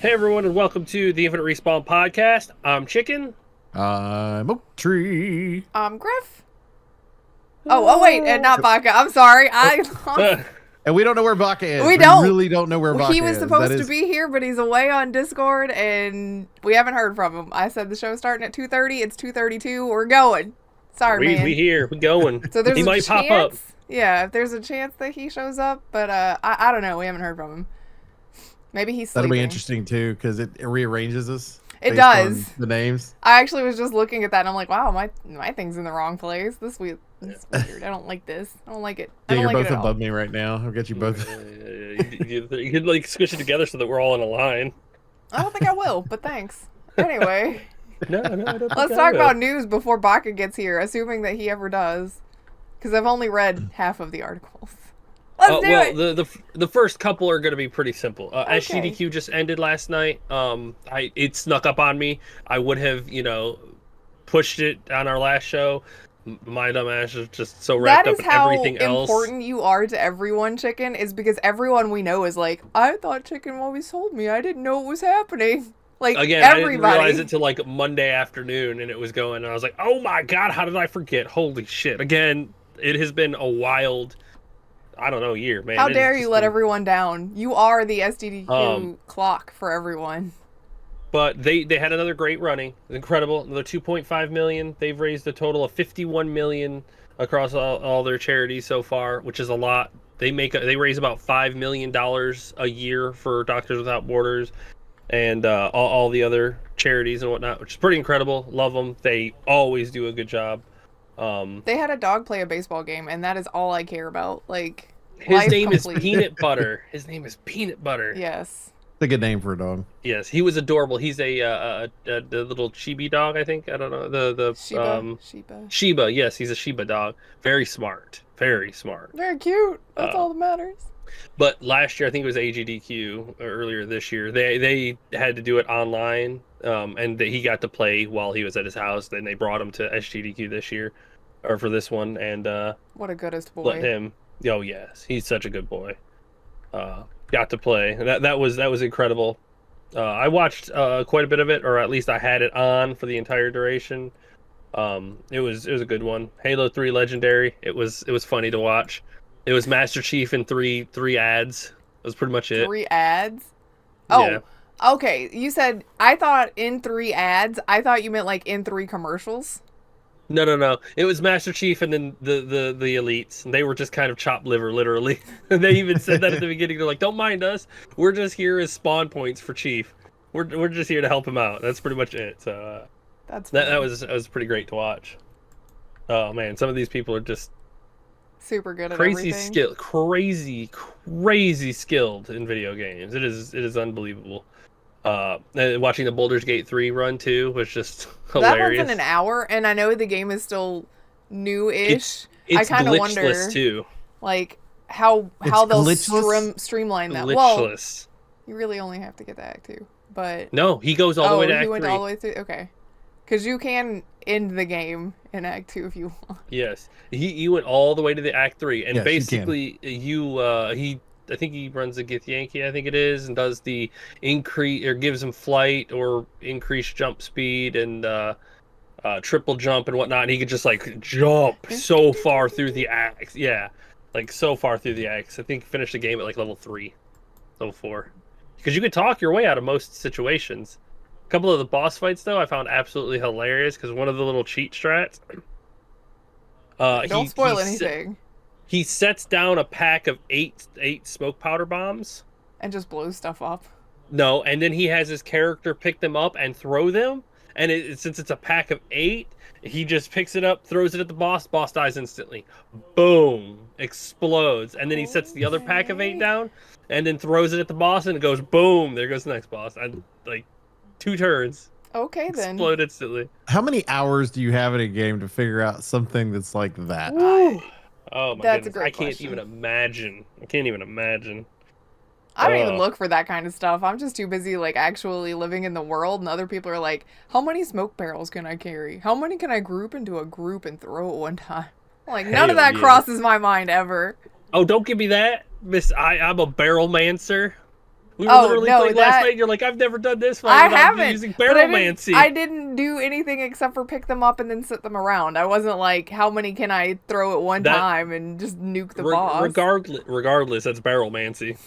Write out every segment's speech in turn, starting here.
Hey everyone, and welcome to the Infinite Respawn podcast. I'm Chicken. I'm Oak Tree. Griff? Oh wait, and not Baka. I'm sorry. And we don't know where Baka is. We don't. Really don't know where Baka is. He was supposed to be here, but he's away on Discord, and we haven't heard from him. I said the show's starting at 2:30. It's 2:32. We're going. Sorry, man. We here. We going. So there's he a might chance, pop up. Yeah, if there's a chance that he shows up, but I don't know. We haven't heard from him. Maybe he's sleeping. That'll be interesting too, because it rearranges us. It does. The names. I actually was just looking at that, and I'm like, wow, my thing's in the wrong place. This weird. I don't like this. I don't like it. Yeah, you're like both above me right now. I've got you both. You could like squish it together so that we're all in a line. I don't think I will, but thanks. Anyway. No, I don't think Let's talk about news before Baka gets here, assuming that he ever does. Because I've only read half of the articles. Let's do it! The first couple are going to be pretty simple. Okay. SGDQ just ended last night. It snuck up on me. I would have, pushed it on our last show. My dumb ass is just so wrapped up in everything else. That is how important you are to everyone, Chicken, is because everyone we know is like, I thought Chicken always told me. I didn't know what was happening. Like, again, everybody. I didn't realize it till like Monday afternoon, and it was going, and I was like, oh my god, how did I forget? Holy shit. Again, it has been a wild, I don't know, year, man. How dare you let everyone down? You are the SGDQ clock for everyone. But they had another great running. Incredible. Another 2.5 million. They've raised a total of 51 million across all their charities so far, which is a lot. They raise about $5 million a year for Doctors Without Borders and all the other charities and whatnot, which is pretty incredible. Love them. They always do a good job. They had a dog play a baseball game, and that is all I care about. Like, his name is Peanut Butter. His name is Peanut Butter. Yes. It's a good name for a dog. Yes, he was adorable. He's a little chibi dog, I think. I don't know the Shiba. Yes, he's a Shiba dog. Very smart. Very smart. Very cute. That's all that matters. But last year, I think it was AGDQ, or earlier this year, they had to do it online, and he got to play while he was at his house. Then they brought him to SGDQ this year, or for this one, and what a goodest boy. Let him. Oh yes, he's such a good boy. Got to play. That was incredible. I watched quite a bit of it, or at least I had it on for the entire duration. It was a good one. Halo 3 Legendary. It was funny to watch. It was Master Chief in three ads. That was pretty much it. 3 ads? Oh, yeah. Okay. You said, I thought in 3 ads. I thought you meant like in 3 commercials. No. It was Master Chief and then the elites. And they were just kind of chopped liver, literally. And they even said that at the beginning. They're like, don't mind us. We're just here as spawn points for Chief. We're just here to help him out. That's pretty much it. So that was pretty great to watch. Oh man, some of these people are just super good at everything. Crazy skilled in video games. It is unbelievable. Watching the Baldur's Gate 3 run too was just hilarious. That one's in an hour, and I know the game is still new-ish. It's I kind of wonder too. Like how they'll streamline that. Glitchless. Well, you really only have to get to Act 2, but no, he goes all the way to Act 3. He went all the way through. Okay, because you can end the game in Act 2 if you want. Yes, he went all the way to the Act 3, and yes, basically I think he runs the Githyanki, I think it is, and does the increase or gives him flight or increased jump speed and triple jump and whatnot. And he could just like jump so far through the acts. Yeah, like so far through the acts. I think he finished the game at like level 3, level 4, because you could talk your way out of most situations. A couple of the boss fights though, I found absolutely hilarious because one of the little cheat strats. Don't spoil anything. He sets down a pack of eight smoke powder bombs. And just blows stuff up. No, and then he has his character pick them up and throw them. And since it's a pack of 8, he just picks it up, throws it at the boss. Boss dies instantly. Boom. Explodes. And then he sets the other pack of 8 down and then throws it at the boss and it goes boom. There goes the next boss. And like 2 turns. Okay, then. Explode instantly. How many hours do you have in a game to figure out something that's like that? Oh my That's goodness. a great I can't question. even imagine. I can't even imagine. I don't even look for that kind of stuff. I'm just too busy like actually living in the world, and other people are like, how many smoke barrels can I carry? How many can I group into a group and throw at one time? Like, none of that crosses my mind ever. Oh, don't give me that. I'm a barrel mancer. We were literally playing last night, and you're like, I've never done this fight without using Barrelmancy. I didn't do anything except for pick them up and then sit them around. I wasn't like, how many can I throw at one time and just nuke the boss? Regardless, that's Barrelmancy.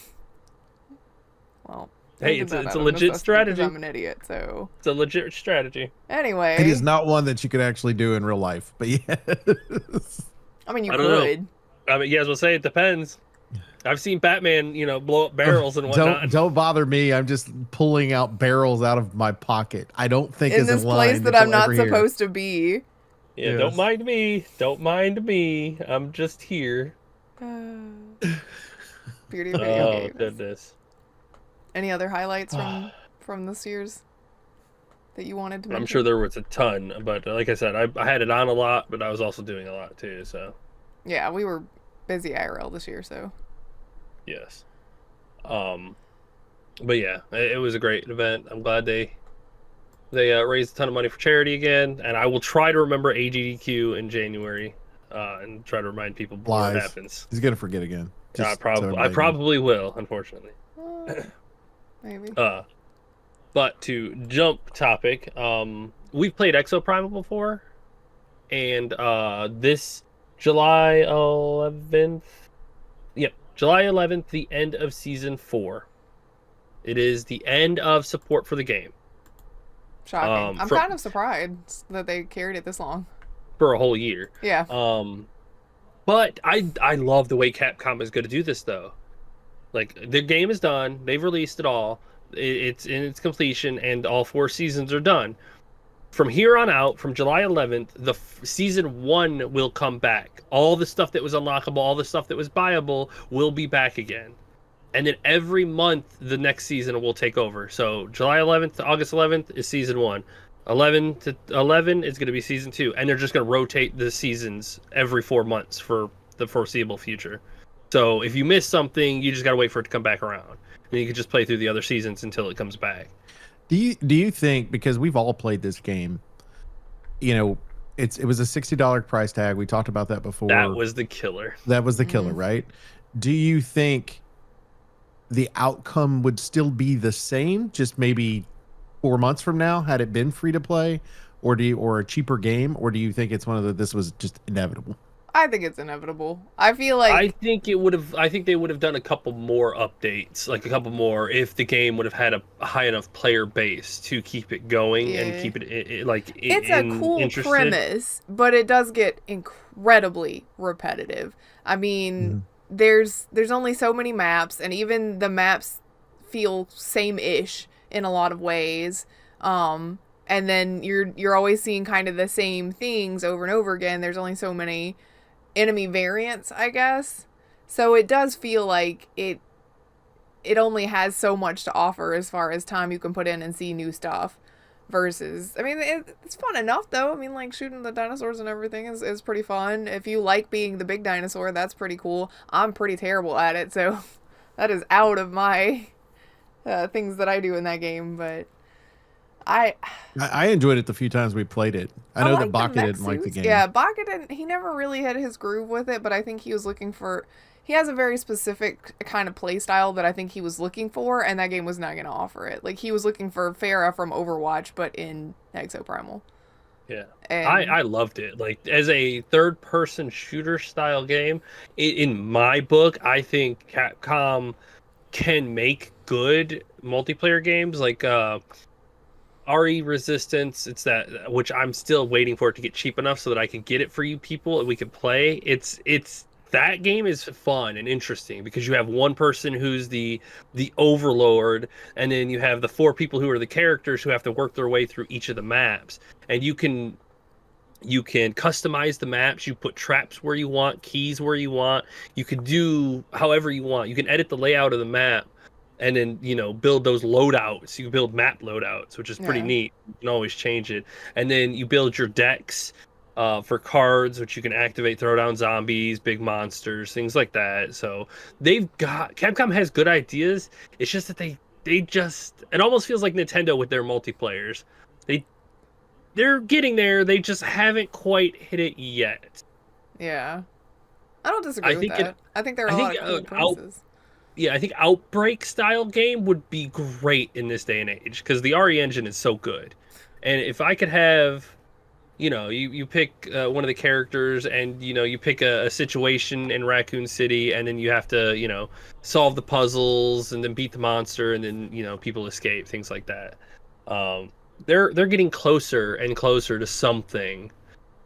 Well, hey, it's a legit strategy. I'm an idiot, so... It's a legit strategy. Anyway. It is not one that you could actually do in real life, but yes. I mean, you could. I mean, you guys will say it depends. I've seen Batman, blow up barrels and whatnot. Don't bother me. I'm just pulling out barrels out of my pocket. I don't think in this place that I'm not supposed to be. Yeah, yes. Don't mind me. Don't mind me. I'm just here. Beauty of video games. Oh goodness. Any other highlights from this year's that you wanted to mention? I'm sure there was a ton, but like I said, I had it on a lot, but I was also doing a lot too. So. Yeah, we were busy IRL this year, so. Yes. But yeah, it was a great event. I'm glad they raised a ton of money for charity again, and I will try to remember AGDQ in January and try to remind people before it happens. He's gonna forget again. I probably will, unfortunately. Maybe. But to jump topic, we've played Exoprimal before, and this July 11th. Yep, July 11th, the end of Season 4. It is the end of support for the game. Shocking. I'm kind of surprised that they carried it this long. For a whole year. Yeah. But I love the way Capcom is going to do this, though. Like, the game is done. They've released it all. It's in its completion, and all 4 seasons are done. From here on out, from July 11th, the Season 1 will come back. All the stuff that was unlockable, all the stuff that was buyable will be back again. And then every month, the next season will take over. So July 11th to August 11th is Season 1. 11 to 11 is going to be Season 2. And they're just going to rotate the seasons every 4 months for the foreseeable future. So if you miss something, you just got to wait for it to come back around. And you can just play through the other seasons until it comes back. Do you think, because we've all played this game, it was a $60 price tag. We talked about that before. That was the killer. Right? Do you think the outcome would still be the same, just maybe 4 months from now, had it been free to play, or a cheaper game, or do you think it's this was just inevitable? I think it's inevitable. I feel like I think they would have done a couple more updates, like a couple more, if the game would have had a high enough player base to keep it going and keep it it's a cool premise, but it does get incredibly repetitive. I mean, there's only so many maps, and even the maps feel same-ish in a lot of ways. And then you're always seeing kind of the same things over and over again. There's only so many enemy variants, I guess. So it does feel like it only has so much to offer as far as time you can put in and see new stuff. Versus, I mean, it's fun enough though. I mean, like shooting the dinosaurs and everything is pretty fun. If you like being the big dinosaur, that's pretty cool. I'm pretty terrible at it, so that is out of my things that I do in that game. But I enjoyed it the few times we played it. I know that Baka didn't like the game. Yeah, Baka didn't. He never really had his groove with it, but I think he was looking for. He has a very specific kind of play style that I think he was looking for, and that game was not going to offer it. Like, he was looking for Pharah from Overwatch, but in Exoprimal. Yeah, and I loved it. Like, as a third-person shooter style game, in my book, I think Capcom can make good multiplayer games. Like, RE Resistance, it's that, which I'm still waiting for it to get cheap enough so that I can get it for you people and we can play. It's that game is fun and interesting because you have one person who's the overlord, and then you have the 4 people who are the characters who have to work their way through each of the maps. And you can customize the maps. You put traps where you want, keys where you want. You can do however you want. You can edit the layout of the map and then, build those loadouts. You build map loadouts, which is pretty neat. You can always change it. And then you build your decks for cards, which you can activate, throw down zombies, big monsters, things like that. So Capcom has good ideas. It's just that it almost feels like Nintendo with their multiplayers. They're getting there. They just haven't quite hit it yet. Yeah. I don't disagree with that. I think there are a lot of cool premises. I think Outbreak style game would be great in this day and age because the RE engine is so good. And if I could have, you pick one of the characters and, you pick a situation in Raccoon City and then you have to, solve the puzzles and then beat the monster and then, people escape, things like that. They're getting closer and closer to something.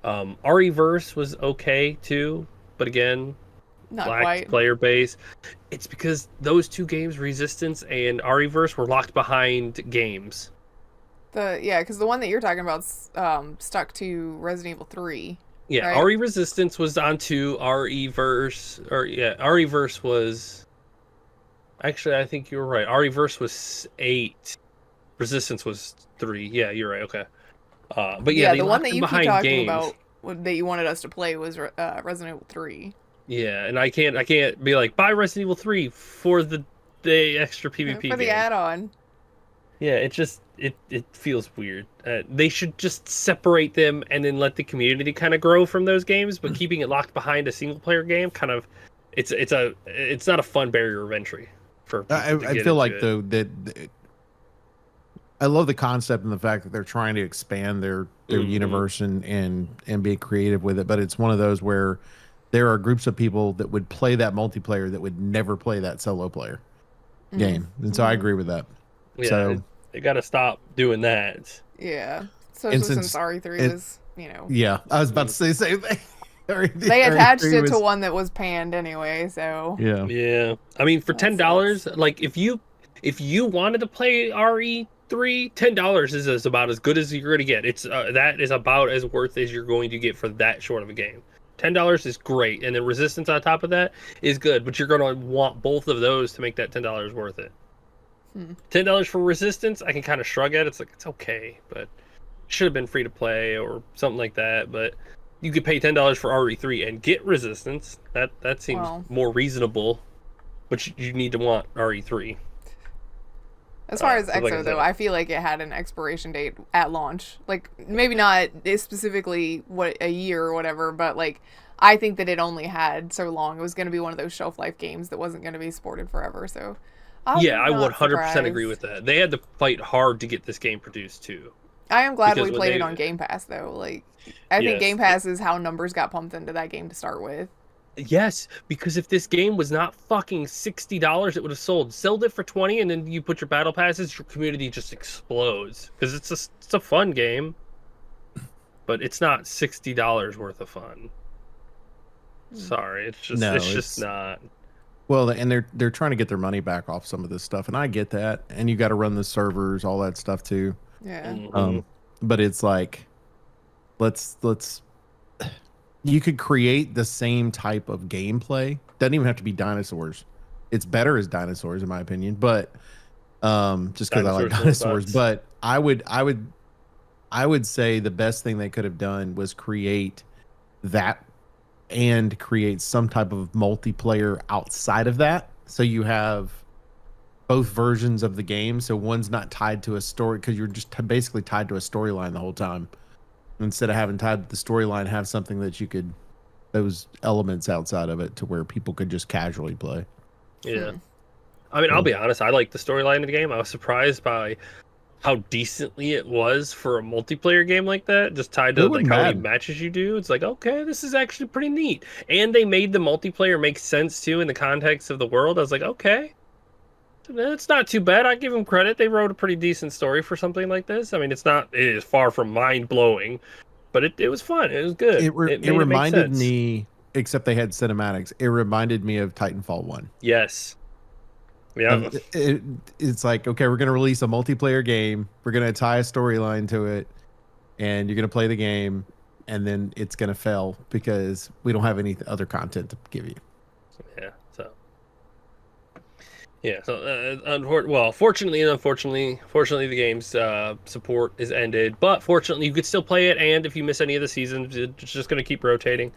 RE-verse was okay too, but again, Not lacked quite. player base. It's because those two games, Resistance and RE-verse, were locked behind games. Because the one that you're talking about stuck to Resident Evil 3. Yeah, right? RE Resistance was onto RE-verse, RE-verse was... Actually, I think you were right. RE-verse was 8. Resistance was 3. Yeah, you're right, okay. But yeah, they the one locked that them you keep behind talking games. about that you wanted us to play was Resident Evil 3. Yeah, and I can't be like, buy Resident Evil 3 for the extra PvP For the game. add-on. Yeah, it feels weird. They should just separate them and then let the community kind of grow from those games. But keeping it locked behind a single player game, kind of, it's not a fun barrier of entry for people to I get feel into like it. though that I love the concept and the fact that they're trying to expand their universe and be creative with it. But it's one of those where there are groups of people that would play that multiplayer that would never play that solo player game, and so I agree with that. Yeah, So they got to stop doing that. Yeah. Especially since RE3 was, yeah, I was about to say the same thing. They attached it to one that was panned anyway, so Yeah. I mean, for $10, like if you wanted to play RE3, $10 is about as good as you're going to get. It's that is about as worth as you're going to get for that short of a game. $10 is great, and then Resistance on top of that is good, but you're going to want both of those to make that $10 worth it. $10 for Resistance, I can kind of shrug at. It's like, it's okay, but it should have been free to play or something like that. But you could pay $10 for RE3 and get Resistance. That seems more reasonable, but you need to want RE3. As far as EXO, though, I feel like it had an expiration date at launch. Like, maybe not specifically a year or whatever, but like, I think that it only had so long. It was going to be one of those shelf life games that wasn't going to be supported forever. So, I 100% agree with that. They had to fight hard to get this game produced too. I am glad we played it on Game Pass, though. Like, I think Game Pass is how numbers got pumped into that game to start with. Yes, because if this game was not fucking $60, it would have sold. Sold it for $20, and then you put your battle passes, your community just explodes. Because it's a fun game, but it's not $60 worth of fun. Sorry, it's just not. Well, and they're trying to get their money back off some of this stuff, and I get that. And you got to run the servers, all that stuff too. Yeah. But it's like, let's. You could create the same type of gameplay. Doesn't even have to be dinosaurs. It's better as dinosaurs, in my opinion. But just because I like dinosaurs. But I would say the best thing they could have done was create that and create some type of multiplayer outside of that. So you have both versions of the game. So one's not tied to a story because you're just basically tied to a storyline the whole time. Instead of having tied to the storyline, have something that you could, those elements outside of it to where people could just casually play. Yeah. I mean, I'll be honest, I like the storyline of the game. I was surprised by how decently it was for a multiplayer game like that, just tied to like how many matches you do. It's like, okay, this is actually pretty neat. And they made the multiplayer make sense too in the context of the world. I was like, okay, it's not too bad. I give them credit. They wrote a pretty decent story for something like this. I mean, it is far from mind blowing, but it was fun. It was good. It reminded me, except they had cinematics. It reminded me of Titanfall 1. Yes. Yeah. It's like, okay, we're going to release a multiplayer game. We're going to tie a storyline to it, and you're going to play the game, and then it's going to fail because we don't have any other content to give you. Yeah. Yeah, so fortunately and unfortunately, the game's support is ended. But fortunately, you could still play it, and if you miss any of the seasons, it's just going to keep rotating.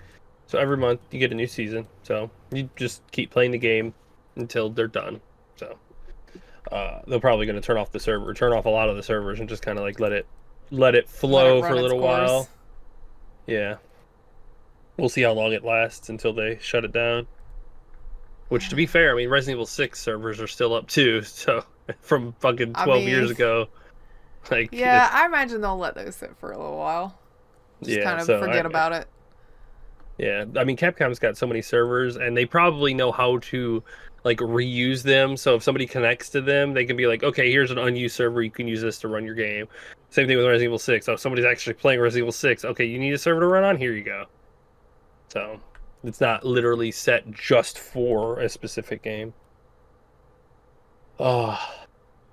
So every month you get a new season. So you just keep playing the game until they're done. So they're probably going to turn off a lot of the servers, and just kind of like let it flow for a little while. Yeah, we'll see how long it lasts until they shut it down. Which, to be fair, I mean, Resident Evil 6 servers are still up too. So from fucking 12 years ago, like yeah, I imagine they'll let those sit for a little while. Just kind of forget about it. Yeah, I mean, Capcom's got so many servers, and they probably know how to like reuse them. So if somebody connects to them, they can be like, okay, here's an unused server. You can use this to run your game. Same thing with Resident Evil 6. Oh, somebody's actually playing Resident Evil 6. Okay, you need a server to run on? Here you go. So it's not literally set just for a specific game. Oh,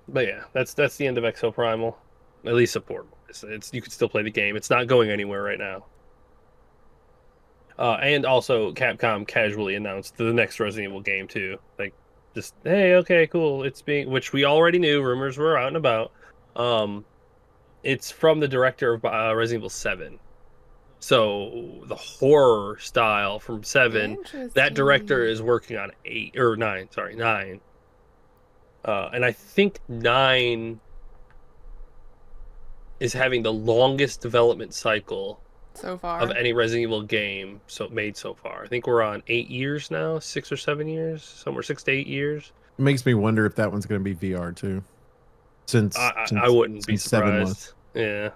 but yeah, that's the end of Exoprimal. At least support. It's you can still play the game. It's not going anywhere right now. And also, Capcom casually announced the next Resident Evil game too. Like, just hey, okay, cool. It's being, which we already knew. Rumors were out and about. It's from the director of Resident Evil 7. So the horror style from 7, that director is working on 8 or 9. Sorry, 9. And I think 9 is having the longest development cycle so far of any Resident Evil game made so far. I think we're on 8 years now, 6 or 7 years, somewhere 6 to 8 years. It makes me wonder if that one's going to be VR too. Since I wouldn't be surprised. Yeah.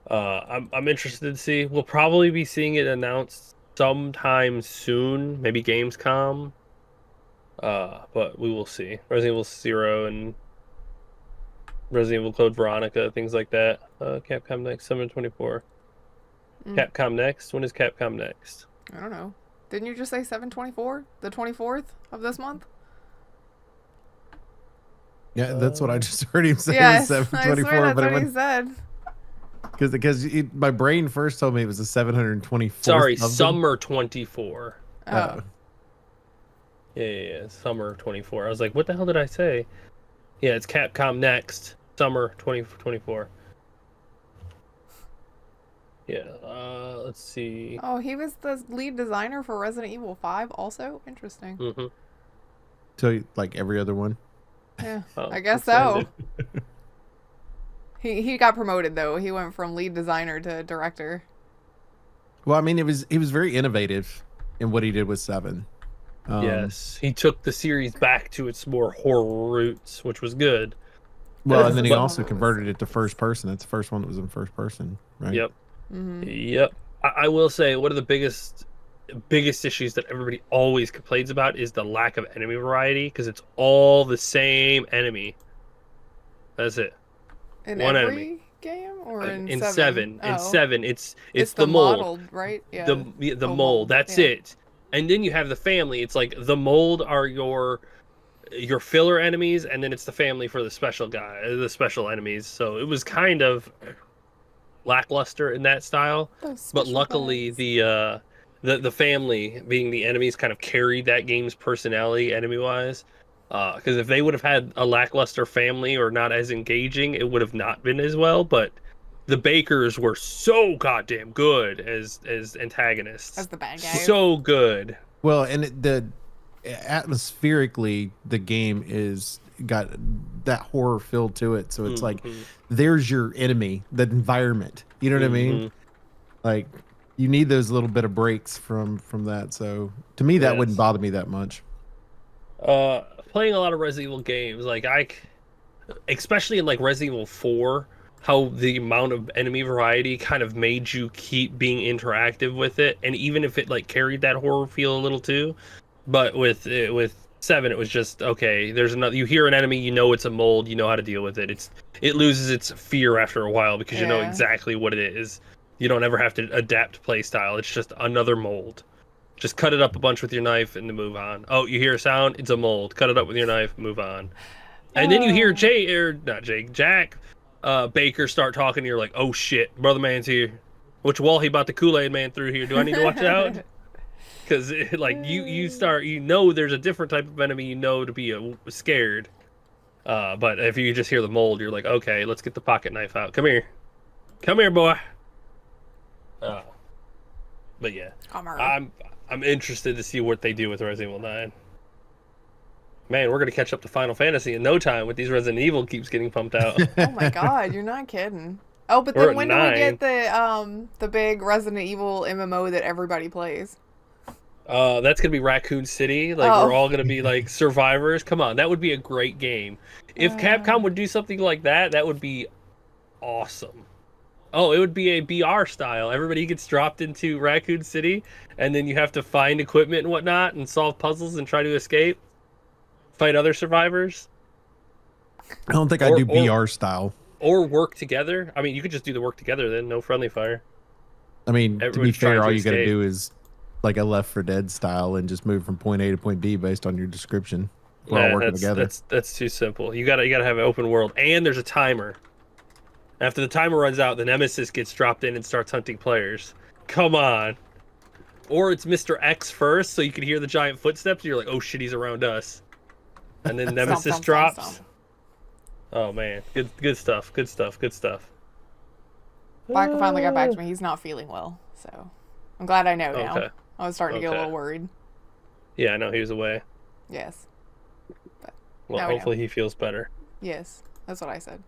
I'm interested to see. We'll probably be seeing it announced sometime soon, maybe Gamescom. But we will see. Resident Evil 0 and Resident Evil Code Veronica, things like that. Capcom Next, 7/24. Capcom Next? When is Capcom Next? I don't know. Didn't you just say 7/24? The 24th of this month? Yeah, that's what I just heard him say. Yes, 7/24, I swear that's what he said. Because my brain first told me it was a 724. Sorry, summer 24. Oh. Yeah, summer 24. I was like, what the hell did I say? Yeah, it's Capcom Next, summer 2024. Yeah, let's see. Oh, he was the lead designer for Resident Evil 5 also? Interesting. Mm-hmm. So, like every other one? Yeah, I guess so. He got promoted, though. He went from lead designer to director. Well, I mean, he was very innovative in what he did with 7. Yes, he took the series back to its more horror roots, which was good. Well, and then he also converted it to first person. That's the first one that was in first person, right? Yep. Mm-hmm. Yep. I will say one of the biggest issues that everybody always complains about is the lack of enemy variety, because it's all the same enemy. That's it. In one every enemy game or in 7? 7? Oh. In 7, it's the mold, modeled, right? Yeah. The mold. That's it. And then you have the family. It's like the mold are your filler enemies, and then it's the family for the special enemies. So it was kind of lackluster in that style. But luckily, the family being the enemies kind of carried that game's personality enemy wise. Because if they would have had a lackluster family or not as engaging, it would have not been as well. But the Bakers were so goddamn good as antagonists. As the bad guys. So good. Well, and atmospherically, the game is got that horror feel to it. So it's like, there's your enemy, the environment. You know what I mean? Like, you need those little bit of breaks from that. So to me, that wouldn't bother me that much. Playing a lot of Resident Evil games, like especially in like Resident Evil 4, how the amount of enemy variety kind of made you keep being interactive with it, and even if it like carried that horror feel a little too, but with 7, it was just okay. There's another. You hear an enemy, you know it's a mold, you know how to deal with it. It loses its fear after a while because you know exactly what it is. You don't ever have to adapt play style. It's just another mold. Just cut it up a bunch with your knife and then move on. Oh, you hear a sound? It's a mold. Cut it up with your knife, move on. And then you hear Jack Baker start talking, and you're like, oh shit, brother man's here. Which wall he bought the Kool-Aid man through here? Do I need to watch out? Because like you know there's a different type of enemy you know to be scared. But if you just hear the mold, you're like, okay, let's get the pocket knife out. Come here, boy. But yeah, I'm interested to see what they do with Resident Evil 9. Man, we're gonna catch up to Final Fantasy in no time with these Resident Evil keeps getting pumped out. Oh my god, you're not kidding. Oh, but then when do we get the big Resident Evil MMO that everybody plays? That's gonna be Raccoon City. Like we're all gonna be like survivors. Come on, that would be a great game. If Capcom would do something like that, that would be awesome. Oh, it would be a BR style. Everybody gets dropped into Raccoon City, and then you have to find equipment and whatnot, and solve puzzles and try to escape, fight other survivors. I don't think I'd do BR style. Or work together. I mean, you could just do the work together then. No friendly fire. I mean, to be fair, all you got to escape. do is like a Left 4 Dead style and just move from point A to point B based on your description. We're all working together. That's too simple. You gotta have an open world, and there's a timer. After the timer runs out, the Nemesis gets dropped in and starts hunting players. Come on. Or it's Mr. X first, so you can hear the giant footsteps, and you're like, oh shit, he's around us. And then Nemesis drops. Oh man, good stuff. Good stuff. Blacker finally got back to me. He's not feeling well, so I'm glad I know now. Okay. I was starting to get a little worried. Yeah, I know he was away. Yes. But well, hopefully he feels better. Yes, that's what I said.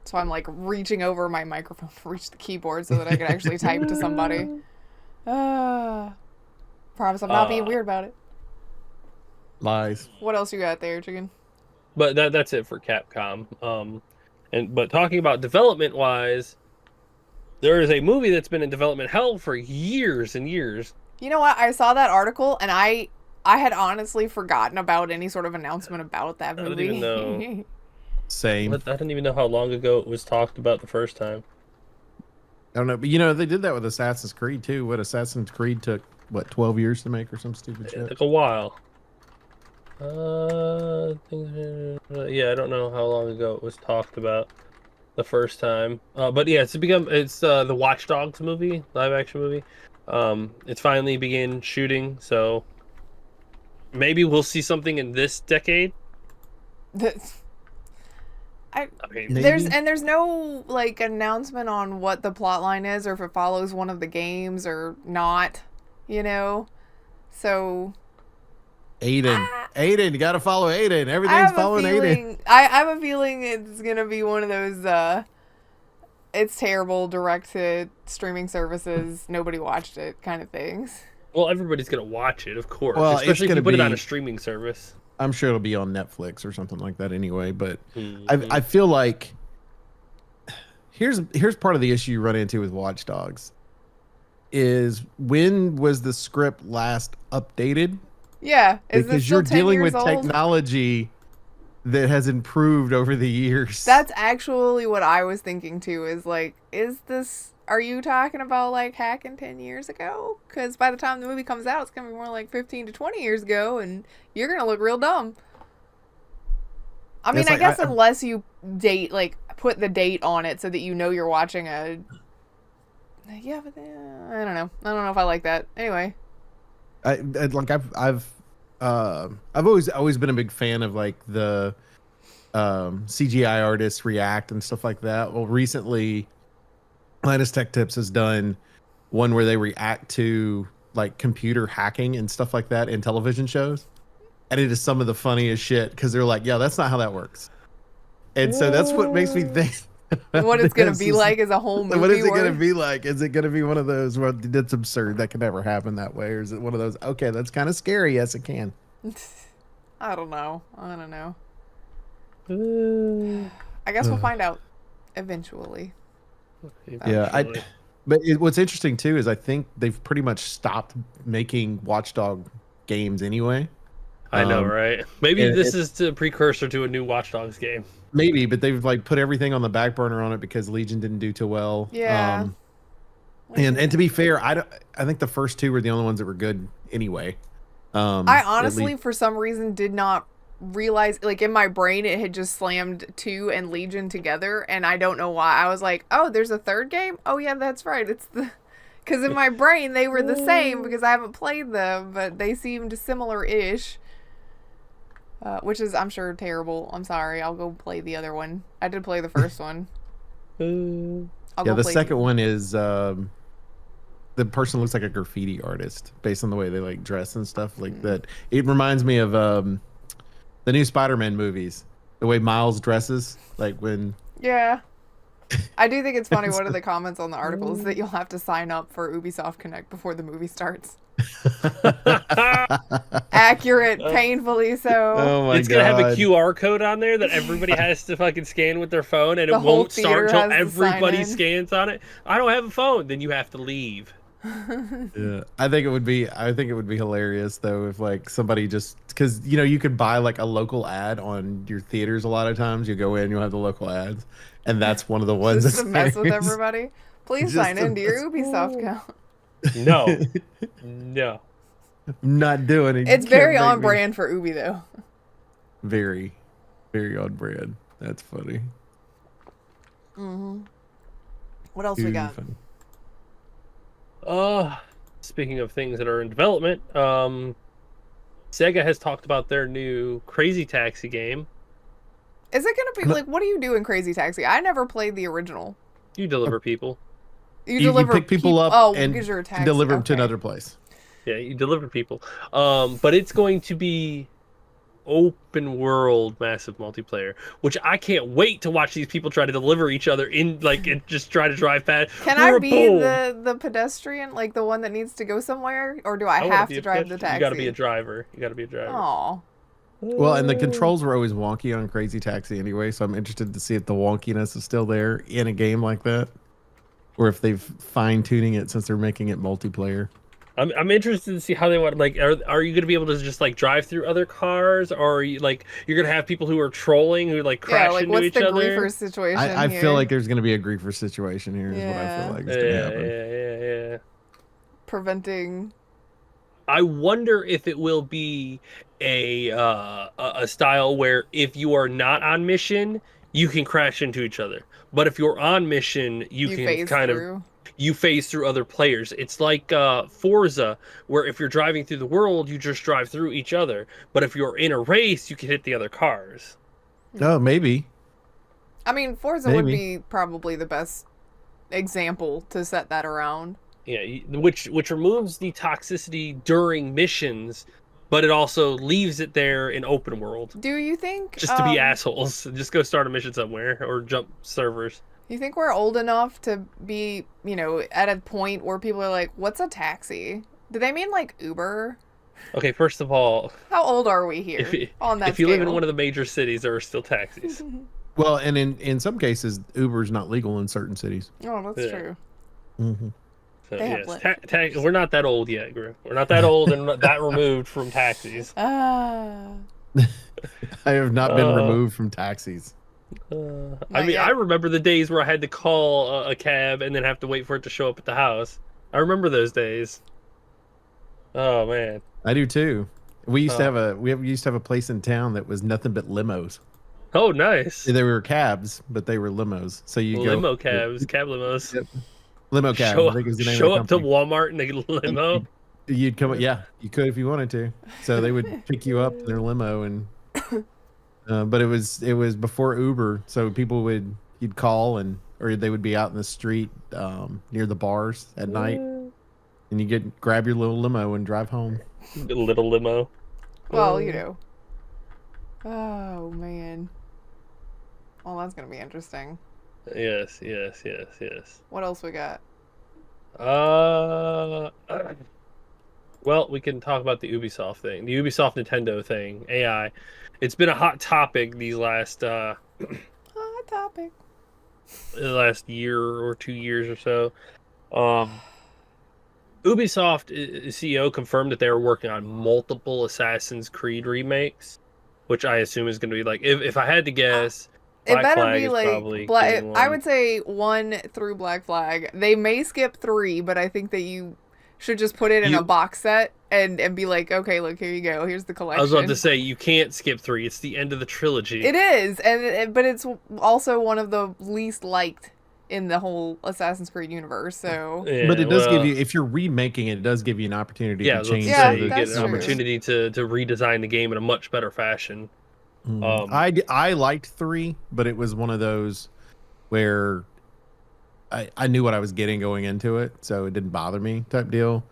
So I'm like reaching over my microphone to reach the keyboard so that I can actually type to somebody. Promise I'm not being weird about it. Lies. What else you got there, chicken? But that's it for Capcom. But talking about development wise, there is a movie that's been in development hell for years and years. You know what? I saw that article and I had honestly forgotten about any sort of announcement about that movie. I don't even know. Same. I don't even know how long ago it was talked about the first time. I don't know, but they did that with Assassin's Creed too. What Assassin's Creed took 12 years to make or some stupid shit. It took a while. Yeah, I don't know how long ago it was talked about the first time. But yeah, it's the Watch Dogs movie, live action movie. It's finally began shooting, so maybe we'll see something in this decade. I mean, there's no like announcement on what the plot line is or if it follows one of the games or not, so Aiden, you gotta follow Aiden. Everything's following Aiden. I have a feeling it's gonna be one of those it's terrible direct to streaming services, nobody watched it kind of things. Well, everybody's gonna watch it, of course. Well, especially if you put it on a streaming service. I'm sure it'll be on Netflix or something like that anyway, but I feel like here's part of the issue you run into with Watch Dogs is when was the script last updated? Yeah, because you're dealing with technology that has improved over the years. That's actually what I was thinking too, are you talking about like hacking 10 years ago? Because by the time the movie comes out, it's going to be more like 15 to 20 years ago, and you're going to look real dumb. I mean, I guess unless you put the date on it so that you're watching a... Yeah, but I don't know. I don't know if I like that. Anyway. I've always been a big fan of like the CGI artists react and stuff like that. Well, recently... Linus Tech Tips has done one where they react to like computer hacking and stuff like that in television shows, and it is some of the funniest shit because they're like, "Yeah, that's not how that works," and so that's what makes me think what it's gonna be like as a whole movie. What is it gonna be like? Is it gonna be one of those where it's absurd that can never happen that way, or is it one of those? Okay, that's kind of scary. Yes, it can. I don't know. I guess we'll find out eventually. Yeah, but what's interesting too is I think they've pretty much stopped making Watchdog games anyway. I know, right? Maybe this is the precursor to a new Watch Dogs game. Maybe, but they've like put everything on the back burner on it because Legion didn't do too well. Yeah. And to be fair, I think the first two were the only ones that were good anyway. I honestly, for some reason, did not realize, like in my brain, it had just slammed 2 and Legion together, and I don't know why. I was like, oh, there's a third game? Oh yeah, that's right. It's because in my brain they were the same because I haven't played them, but they seemed similar-ish. Which is, I'm sure, terrible. I'm sorry. I'll go play the other one. I did play the first one. The second one is the person looks like a graffiti artist based on the way they like dress and stuff like that. It reminds me of the new Spider-Man movies. The way Miles dresses, like when... Yeah. I do think it's funny. One of the comments on the article is that you'll have to sign up for Ubisoft Connect before the movie starts. Accurate, painfully so. Oh my It's gonna have a God. QR code on there that everybody has to fucking scan with their phone, and The it whole won't start theater until has to sign everybody in. scans on it. I don't have a phone. Then you have to leave. Yeah, I think it would be hilarious though if like somebody just because you could buy like a local ad on your theaters a lot of times. You go in, you'll have the local ads, and that's one of the ones Just that's to mess with hilarious. everybody. Please Just sign to into your mess- Ubisoft account. No, no. I'm not doing it. You It's can't very make on me- brand for Ubi though. Very, very on brand. That's funny. What else we Too got? funny. Speaking of things that are in development, Sega has talked about their new Crazy Taxi game. Is it gonna be like, what do you do in Crazy Taxi? I never played the original. You deliver people. You deliver pick people up and because you're a taxi. deliver them to Okay. another place. Yeah, you deliver people. But it's going to be open world massive multiplayer, which I can't wait to watch these people try to deliver each other in and just try to drive past. Can I Boom. be the pedestrian, like the one that needs to go somewhere, or do I wanna have be to a drive the pedestrian. taxi? You got to be a driver. Aw. Well, and the controls were always wonky on Crazy Taxi anyway, so I'm interested to see if the wonkiness is still there in a game like that, or if they've fine-tuning it since they're making it multiplayer. I'm interested to see how they want. Like, are you going to be able to just like drive through other cars, or are you like you're going to have people who are trolling who like crash Yeah, like into what's each the other? griefer situation I here? feel like there's going to be a griefer situation here. Is what I Yeah. feel like is going to happen. Yeah. preventing. I wonder if it will be a style where if you are not on mission, you can crash into each other. But if you're on mission, you can phase kind through. of you phase through other players. It's like Forza, where if you're driving through the world, you just drive through each other. But if you're in a race, you can hit the other cars. Oh, maybe. I mean, Forza would Maybe. be probably the best example to set that around. Yeah, which removes the toxicity during missions, but it also leaves it there in open world. Do you think Just to be assholes. Just go start a mission somewhere or jump servers. You think we're old enough to be, at a point where people are like, "What's a taxi?" Do they mean like Uber? Okay, first of all, How old are we here on that if you live in scale? one of the major cities, there are still taxis. Well, and in some cases, Uber's not legal in certain cities. Oh, that's Yeah. true. Mm-hmm. So, They have yes, we're not that old yet, Griff. We're not that old and not that removed from taxis. Ah. I have not been removed from taxis. I Not mean, yet. I remember the days where I had to call a cab and then have to wait for it to show up at the house. I remember those days. Oh man, I do too. We used to have a place in town that was nothing but limos. oh nice. They were cabs, but they were limos. So you Limo go cabs, cab limos. Yep. Limo cab. Show, I think is the name show of up the to company. Walmart in a limo. You'd come. Yeah, you could if you wanted to. So they would pick you up in their limo, and but it was before Uber, so you'd call or they would be out in the street near the bars at night, and you grab your little limo and drive home. Little limo. Well, Oh man. Well, that's gonna be interesting. Yes. What else we got? Well, we can talk about the Ubisoft thing, the Ubisoft Nintendo thing, AI. It's been a hot topic these last Hot topic. the last year or 2 years or so. Ubisoft CEO confirmed that they were working on multiple Assassin's Creed remakes, which I assume is going to be like, if I had to guess, It Black better Flag be is like probably Black. getting I one. would say 1 through Black Flag. They may skip 3, but I think that you should just put it in a box set and be like, okay, look, here you go. Here's the collection. I was about to say you can't skip 3. It's the end of the trilogy. It is, but it's also one of the least liked in the whole Assassin's Creed universe. So Yeah, But it does well, give you, if you're remaking it, it does give you an opportunity yeah, to change Yeah, some of you the get that's an true. opportunity to redesign the game in a much better fashion. I liked 3, but it was one of those where I knew what I was getting going into it, so it didn't bother me type deal.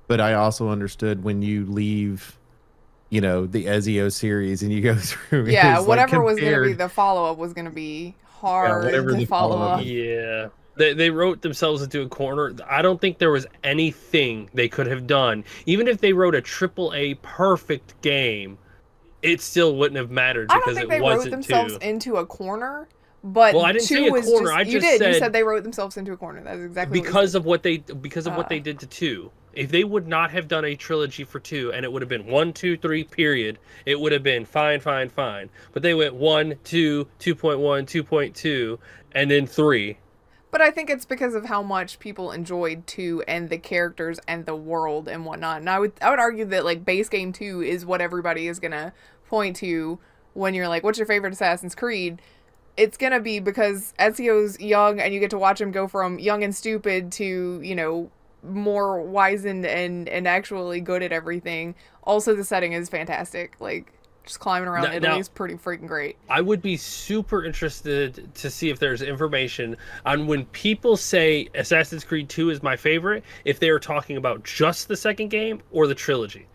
But I also understood when you leave, the Ezio series and you go through. yeah, it's like whatever was going to be compared- the follow up was going to be hard whatever to the follow follow-up up. is. Yeah. They wrote themselves into a corner. I don't think there was anything they could have done. Even if they wrote a AAA perfect game, it still wouldn't have mattered I don't because think it they wrote wasn't themselves 2. into a corner, but Well, I didn't 2 say a was corner. just I you just did. You said said they wrote themselves into a corner. That's exactly what you because said. of what they did to 2. If they would not have done a trilogy for 2 and it would have been 1, 2, 3 period, it would have been fine. But they went 1, 2, 2.1, 2.2 and then 3. But I think it's because of how much people enjoyed 2 and the characters and the world and whatnot. And I would argue that like base game 2 is what everybody is gonna point to when you're like, what's your favorite Assassin's Creed? It's gonna be because Ezio's young and you get to watch him go from young and stupid to, you know, more wizened and actually good at everything. Also the setting is fantastic. Like just climbing around Italy is pretty freaking great. I would be super interested to see if there's information on when people say Assassin's Creed 2 is my favorite, if they are talking about just the second game or the trilogy.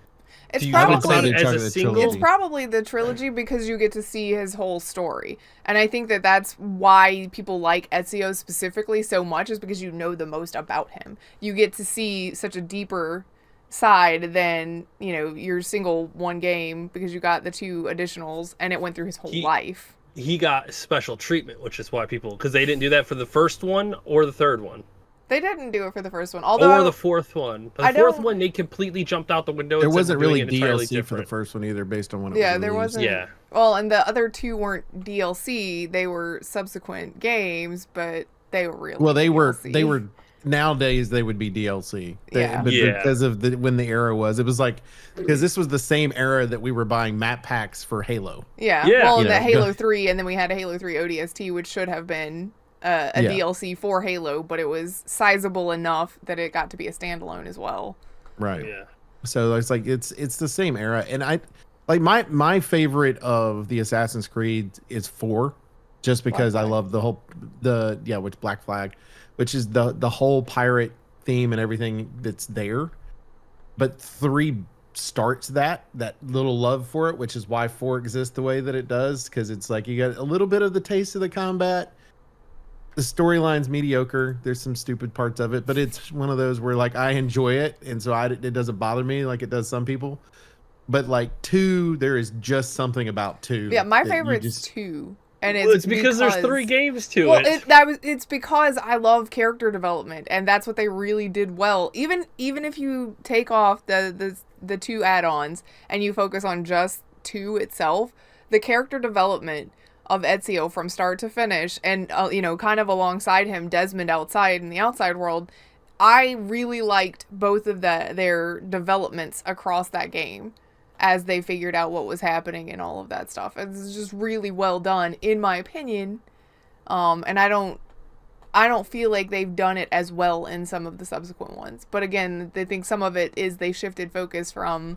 It's Do you probably talk about it as a single? It's probably the trilogy because you get to see his whole story. And I think that that's why people like Ezio specifically so much is because you know the most about him. You get to see such a deeper side than, you know, your single one game because you got the 2 additionals and it went through his whole life. He got special treatment, which is why people, because they didn't do that for the first one or the third one. They didn't do it for the first one, although or the fourth one. The fourth one, they completely jumped out the window. There and wasn't really DLC different. for the first one either, based on when it yeah, was there released. wasn't. Yeah. Well, and the other 2 weren't DLC; they were subsequent games, but they were really Well, they DLC. were. Nowadays, they would be DLC. Yeah. But Yeah. because of when the era was, it was like because this was the same era that we were buying map packs for Halo. Yeah. Yeah. Well, You and the know, Halo 3, and then we had a Halo 3 ODST, which should have been a Yeah. DLC for Halo, but it was sizable enough that it got to be a standalone as well. Right. Yeah. So it's like it's the same era, and I like my favorite of the Assassin's Creed is 4, just because I love the whole which Black Flag, which is the whole pirate theme and everything that's there. But 3 starts that little love for it, which is why 4 exists the way that it does, because it's like you got a little bit of the taste of the combat. The storyline's mediocre. There's some stupid parts of it, but it's one of those where like I enjoy it, and so it doesn't bother me like it does some people. But like 2, there is just something about 2. Yeah, my that you favorite's just 2, and It's because there's 3 games to it. It's because I love character development, and that's what they really did well. Even if you take off the 2 add-ons and you focus on just 2 itself, the character development of Ezio from start to finish, and you know, kind of alongside him, Desmond outside in the outside world, I really liked both of their developments across that game as they figured out what was happening and all of that stuff. It's just really well done, in my opinion. And I don't feel like they've done it as well in some of the subsequent ones. But again, I think some of it is they shifted focus from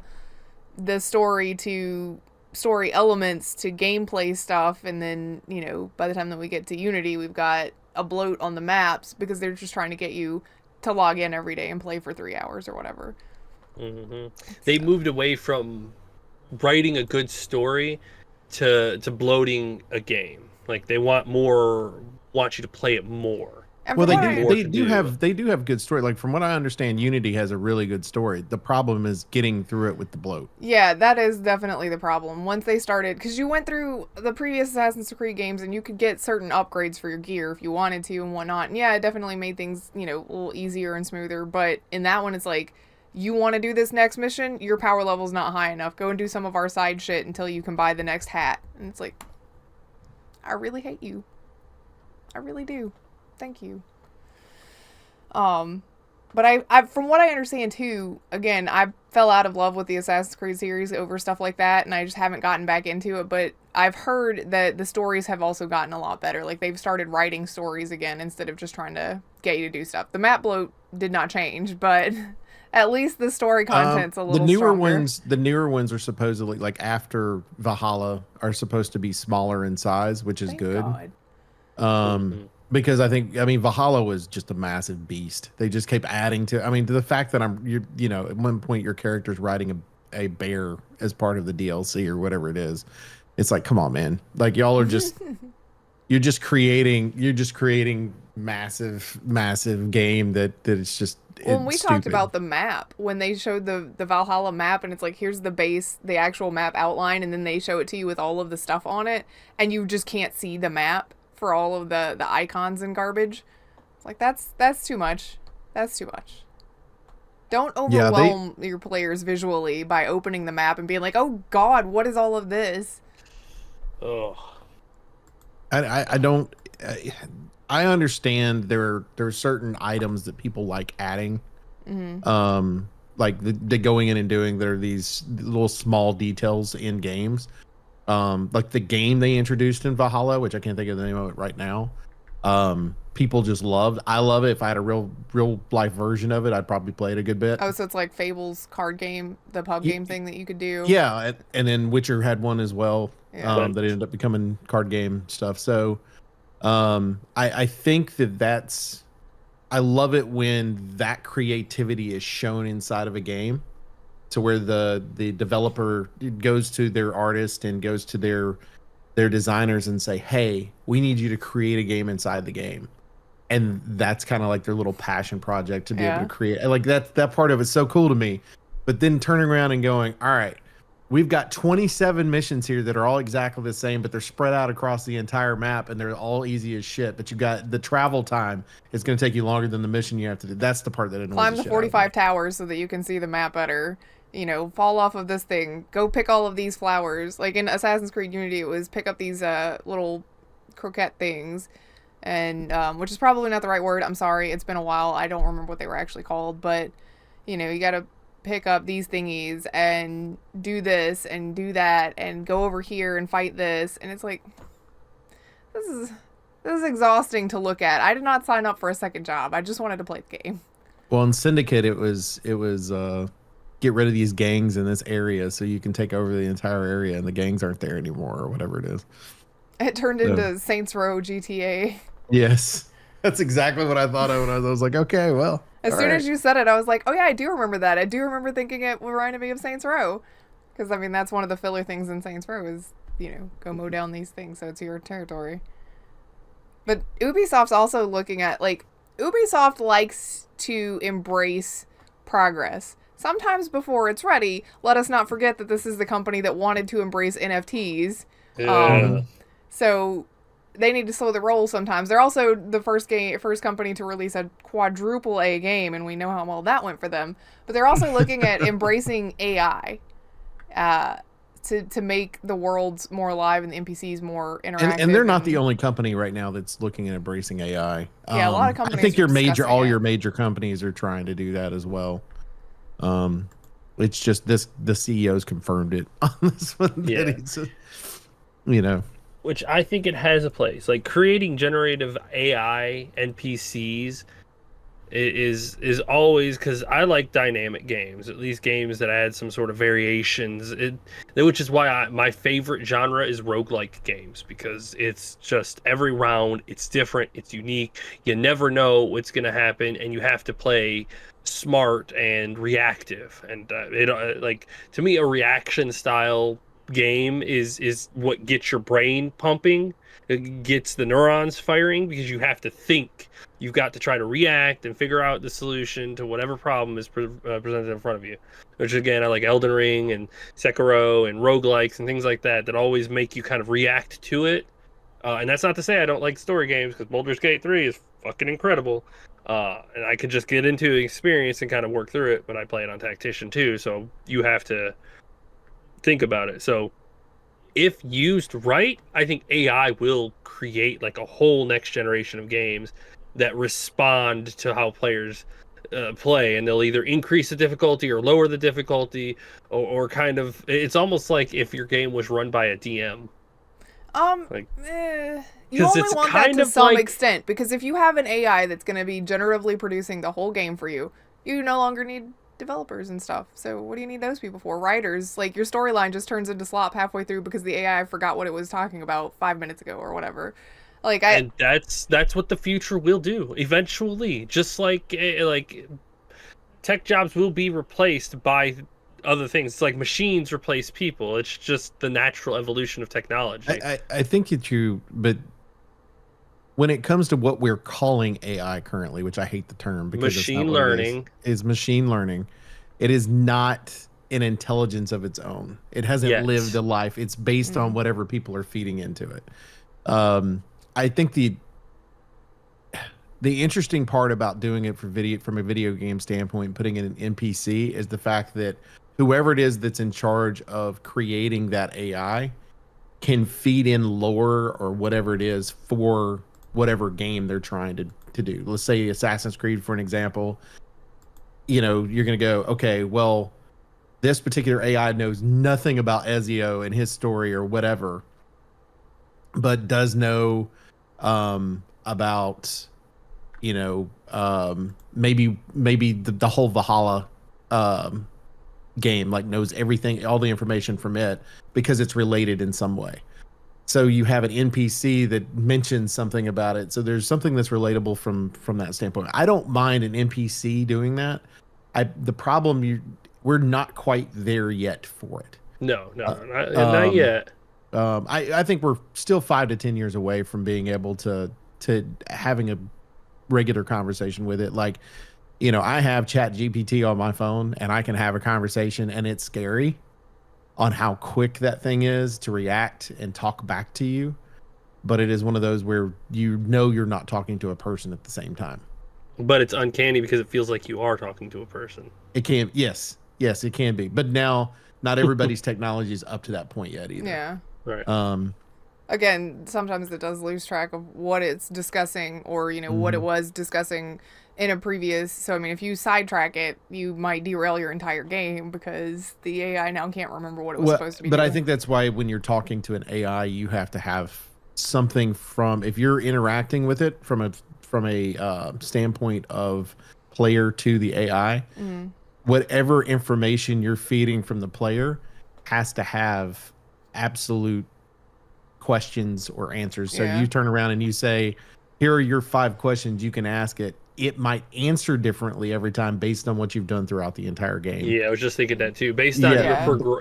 the story to story elements to gameplay stuff, and then, you know, by the time that we get to Unity, we've got a bloat on the maps because they're just trying to get you to log in every day and play for 3 hours or whatever. Mm-hmm. They moved away from writing a good story to bloating a game. Like they want you to play it more. And Well, from they what do I- have good story. Like from what I understand, Unity has a really good story. The problem is getting through it with the bloat. Yeah, that is definitely the problem. Once they started, because you went through the previous Assassin's Creed games and you could get certain upgrades for your gear if you wanted to and whatnot. And yeah, it definitely made things, you know, a little easier and smoother. But in that one, it's like, you want to do this next mission, your power level's not high enough. Go and do some of our side shit until you can buy the next hat. And it's like, I really hate you. I really do. Thank you. But I from what I understand too, again, I fell out of love with the Assassin's Creed series over stuff like that, and I just haven't gotten back into it, but I've heard that the stories have also gotten a lot better. Like, they've started writing stories again instead of just trying to get you to do stuff. The map bloat did not change, but at least the story content's a little stronger. The newer ones are supposedly, like, after Valhalla, are supposed to be smaller in size, which is Thank good. God. Because I mean, Valhalla was just a massive beast. They just kept adding to. I mean, to the fact that you know, at one point your character's riding a bear as part of the DLC or whatever it is. It's like, come on, man! Like y'all are just you're just creating massive game that it's just When we talked stupid. about the map, when they showed the Valhalla map, and it's like, here's the base, the actual map outline, and then they show it to you with all of the stuff on it, and you just can't see the map for all of the icons and garbage. It's like, that's too much. That's too much. Don't overwhelm your players visually by opening the map and being like, oh god, what is all of this? Oh, I don't. I understand there are certain items that people like adding, like the going in and doing. There are these little small details in games, like the game they introduced in Valhalla, which I can't think of the name of it right now. People just loved. I love it. If I had a real life version of it, I'd probably play it a good bit. Oh, so it's like Fable's card game, the pub game thing that you could do. Yeah, and then Witcher had one as well. Yeah. That ended up becoming card game stuff. So, I think that's. I love it when that creativity is shown inside of a game, to where the developer goes to their artist and goes to their designers and say, hey, we need you to create a game inside the game. And that's kind of like their little passion project to be able to create. Like that part of it's so cool to me. But then turning around and going, all right, we've got 27 missions here that are all exactly the same, but they're spread out across the entire map and they're all easy as shit. But you got the travel time is going to take you longer than the mission you have to do. That's the part that annoys Climb the the shit out of me. 45 towers so that you can see the map better. You know, fall off of this thing. Go pick all of these flowers. Like in Assassin's Creed Unity, it was pick up these little croquette things. And which is probably not the right word. I'm sorry. It's been a while. I don't remember what they were actually called. But, you know, you got to pick up these thingies and do this and do that and go over here and fight this. And it's like, this is exhausting to look at. I did not sign up for a second job. I just wanted to play the game. Well, in Syndicate, it was get rid of these gangs in this area so you can take over the entire area and the gangs aren't there anymore or whatever it is. It turned into Saints Row GTA. Yes. That's exactly what I thought of when I was like, okay, well. As soon as you said it, I was like, oh yeah, I do remember that. I do remember thinking it reminded me of Saints Row. Because, I mean, that's one of the filler things in Saints Row is, you know, go mow down these things so it's your territory. But Ubisoft's also looking at, like, Ubisoft likes to embrace progress. Sometimes before it's ready, let us not forget that this is the company that wanted to embrace NFTs. yeah. So they need to slow the roll sometimes. They're also the first company to release a quadruple A game, and we know how well that went for them. But they're also looking at embracing AI to make the worlds more alive and the NPCs more interactive. And they're not the only company right now that's looking at embracing AI. Yeah, a lot of companies. I think are your major companies are trying to do that as well. It's just the CEO's confirmed it on this one. Yeah. That it's, you know. Which I think it has a place. Like creating generative AI NPCs is always, because I like dynamic games, at least games that add some sort of variations. Which is why my favorite genre is roguelike games, because it's just every round it's different, it's unique. You never know what's going to happen, and you have to play smart and reactive. And like, to me, a reaction style game is what gets your brain pumping. It gets the neurons firing, because you have to think. You've got to try to react and figure out the solution to whatever problem is presented in front of you. Which, again, I like Elden Ring and Sekiro and roguelikes and things like that always make you kind of react to it. And that's not to say I don't like story games, because Baldur's Gate 3 is fucking incredible. And I could just get into the experience and kind of work through it, but I play it on Tactician too, so you have to think about it. So if used right, I think AI will create like a whole next generation of games that respond to how players play, and they'll either increase the difficulty or lower the difficulty, or kind of, it's almost like if your game was run by a DM. You only want that to some extent, because if you have an AI that's going to be generatively producing the whole game for you, you no longer need developers and stuff. So what do you need those people for? Writers. Like, your storyline just turns into slop halfway through because the AI forgot what it was talking about 5 minutes ago or whatever. And that's what the future will do eventually. Just like tech jobs will be replaced by other things. It's like machines replace people. It's just the natural evolution of technology. I think but when it comes to what we're calling AI currently, which I hate the term because it's not Machine what it learning. is machine learning. It is not an intelligence of its own. It hasn't Yet. lived a life. It's based on whatever people are feeding into it. I think the interesting part about doing it from a video game standpoint, putting in an NPC, is the fact that whoever it is that's in charge of creating that AI can feed in lore or whatever it is for whatever game they're trying to do. Let's say Assassin's Creed, for an example. You're going to go, okay, well, this particular AI knows nothing about Ezio and his story or whatever, but does know about maybe the whole Valhalla game, like knows everything, all the information from it because it's related in some way. So you have an NPC that mentions something about it. So there's something that's relatable from that standpoint. I don't mind an NPC doing that. The problem, we're not quite there yet for it. No, not yet. I think we're still 5 to 10 years away from being able to having a regular conversation with it. Like, I have Chat GPT on my phone and I can have a conversation, and it's scary on how quick that thing is to react and talk back to you. But it is one of those where you're not talking to a person at the same time. But it's uncanny because it feels like you are talking to a person. It can, yes, it can be. But now, not everybody's technology is up to that point yet either. Yeah. Right. Again, sometimes it does lose track of what it's discussing, or what it was discussing in a previous. So I mean, if you sidetrack it, you might derail your entire game because the AI now can't remember what it was supposed to be but doing. I think that's why when you're talking to an AI, you have to have something if you're interacting with it from a standpoint of player to the AI, whatever information you're feeding from the player has to have absolute questions or answers. So you turn around and you say, here are your 5 questions you can ask it. It might answer differently every time based on what you've done throughout the entire game. Yeah, I was just thinking that too. Based on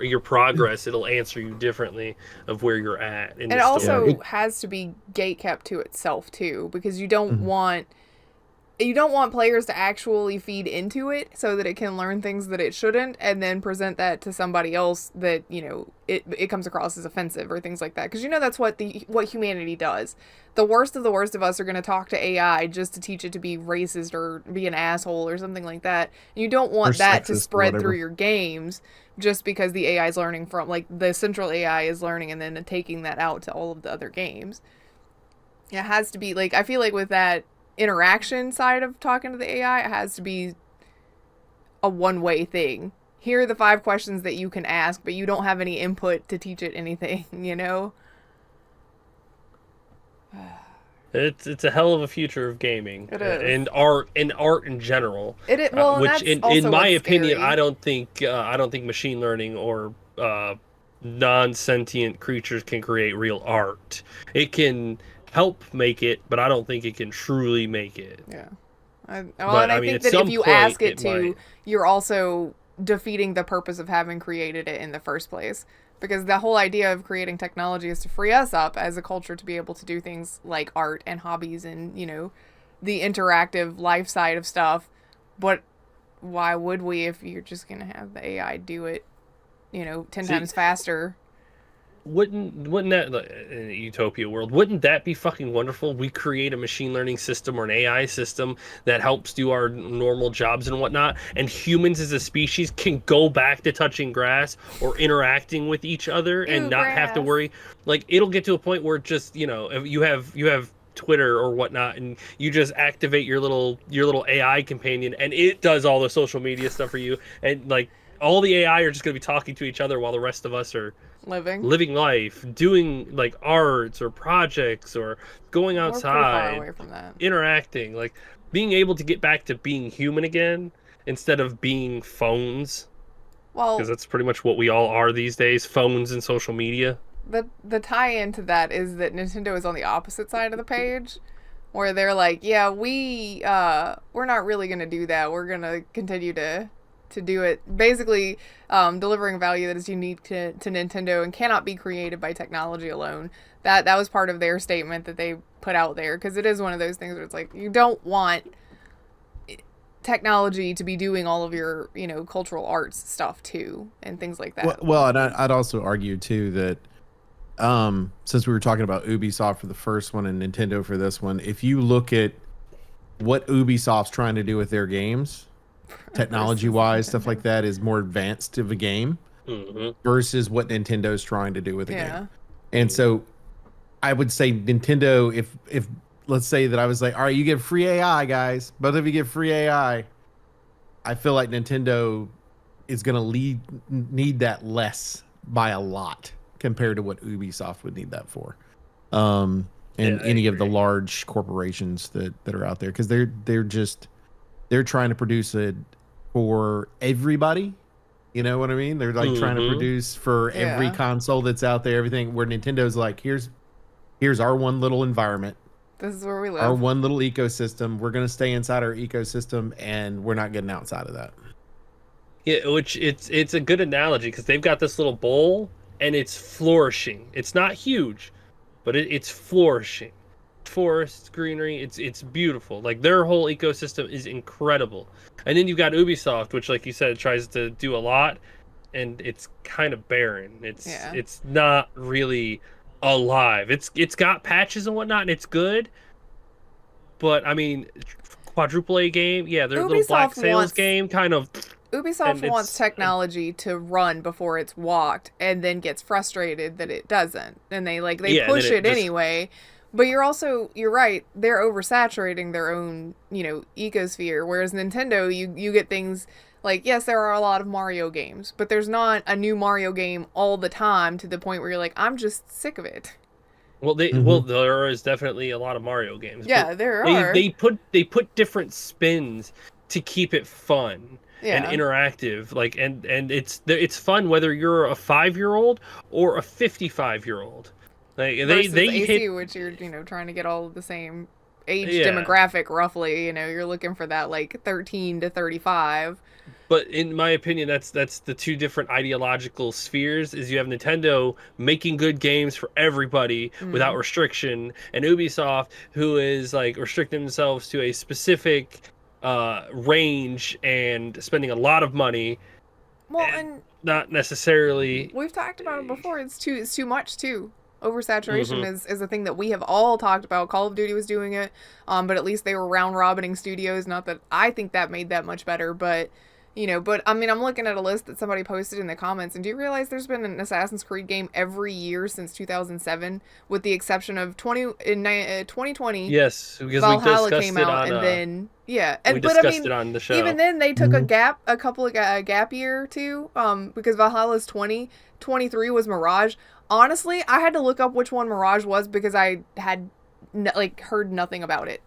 your progress, it'll answer you differently of where you're at. And it also has to be gate kept to itself too, because you don't want players to actually feed into it so that it can learn things that it shouldn't and then present that to somebody else that, it comes across as offensive or things like that. Because that's what humanity does. The worst of us are going to talk to AI just to teach it to be racist or be an asshole or something like that. And you don't want that to spread through your games just because the AI is learning from, like, the central AI is learning and then taking that out to all of the other games. It has to be, like, I feel like with that interaction side of talking to the AI, it has to be a one-way thing. Here are the 5 questions that you can ask, but you don't have any input to teach it anything, It's a hell of a future of gaming. It is. And art in general. It is, well, which in my opinion, scary. I don't think machine learning or non-sentient creatures can create real art. It can help make it, but I don't think it can truly make it. Yeah. I think that if you ask it to, you're also defeating the purpose of having created it in the first place. Because the whole idea of creating technology is to free us up as a culture to be able to do things like art and hobbies and, the interactive life side of stuff. But why would we if you're just going to have the AI do it, 10 times faster? Wouldn't that, in a utopia world, wouldn't that be fucking wonderful? We create a machine learning system or an AI system that helps do our normal jobs and whatnot, and humans as a species can go back to touching grass or interacting with each other and not have to worry. Like, it'll get to a point where just, if you have Twitter or whatnot, and you just activate your little AI companion, and it does all the social media stuff for you, and like all the AI are just going to be talking to each other while the rest of us are living life, doing like arts or projects or going outside. We're pretty far away from that. Interacting, like being able to get back to being human again instead of being phones. Well, because that's pretty much what we all are these days, phones and social media. The tie-in to that is that Nintendo is on the opposite side of the page, where they're like, yeah, we're not really going to do that. We're going to continue to to do it. Basically, delivering value that is unique to Nintendo and cannot be created by technology alone. That was part of their statement that they put out there, because it is one of those things where it's like, you don't want technology to be doing all of your, you know, cultural arts stuff too, and things like that. Well, and I'd also argue too that since we were talking about Ubisoft for the first one and Nintendo for this one, if you look at what Ubisoft's trying to do with their games, technology-wise, stuff like that, is more advanced of a game versus what Nintendo's trying to do with the game. And so I would say Nintendo, if let's say that I was like, all right, you get free AI, guys. Both of you get free AI. I feel like Nintendo is going to need that less by a lot compared to what Ubisoft would need that for. And any of the large corporations that are out there, because they're trying to produce it for everybody. You know what I mean? They're like trying to produce for every console that's out there, everything, where Nintendo's like, here's our one little environment. This is where we live. Our one little ecosystem. We're going to stay inside our ecosystem, and we're not getting outside of that. Yeah, which it's a good analogy, because they've got this little bowl and it's flourishing. It's not huge, but it's flourishing. Forests, greenery, it's beautiful. Like, their whole ecosystem is incredible. And then you've got Ubisoft, which, like you said, tries to do a lot, and it's kind of barren. It's not really alive. It's got patches and whatnot, and it's good. But I mean, quadruple A game, their little Black Sails game kind of. Ubisoft wants technology to run before it's walked, and then gets frustrated that it doesn't, and they push it anyway. But you're right, they're oversaturating their own, you know, ecosphere. Whereas Nintendo, you get things like, yes, there are a lot of Mario games, but there's not a new Mario game all the time to the point where you're like, I'm just sick of it. Well, there is definitely a lot of Mario games. Yeah, there are. They put different spins to keep it fun. And interactive, like, and it's fun whether you're a 5-year-old or a 55-year-old. Like, they hit, which you're, you know, trying to get all of the same age demographic roughly. You know, you're looking for that like 13 to 35. But in my opinion, that's the two different ideological spheres. Is you have Nintendo making good games for everybody without restriction, and Ubisoft, who is like restricting themselves to a specific range and spending a lot of money. Well, and not necessarily. We've talked about it before. It's too much too. Oversaturation is a thing that we have all talked about. Call of Duty was doing it, but at least they were round robining studios. Not that I think that made that much better, but you know. But I mean, I'm looking at a list that somebody posted in the comments, and do you realize there's been an Assassin's Creed game every year since 2007, with the exception of 2020? Yes, because Valhalla we discussed came it out, on, and then but discussed I mean, it on the show. Even then, they took a couple of gap year too, because Valhalla's 2023 was Mirage. Honestly, I had to look up which one Mirage was because I had heard nothing about it.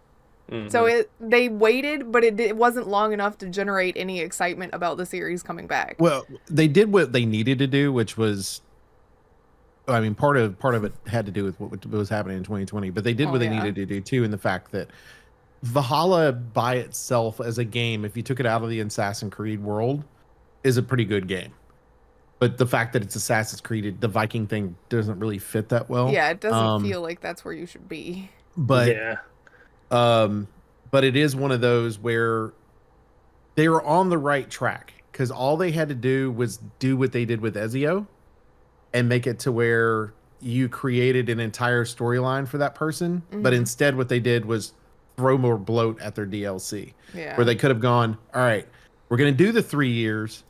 So they waited, but it wasn't long enough to generate any excitement about the series coming back. Well, they did what they needed to do, which was, I mean, part of it had to do with what was happening in 2020, but they did what they needed to do too, in the fact that Valhalla by itself as a game, if you took it out of the Assassin's Creed world, is a pretty good game. But the fact that it's Assassin's Creed, the Viking thing doesn't really fit that well. Yeah, it doesn't feel like that's where you should be. But but it is one of those where they were on the right track, because all they had to do was do what they did with Ezio and make it to where you created an entire storyline for that person. But instead what they did was throw more bloat at their DLC. Yeah. Where they could have gone, all right, we're going to do the 3 years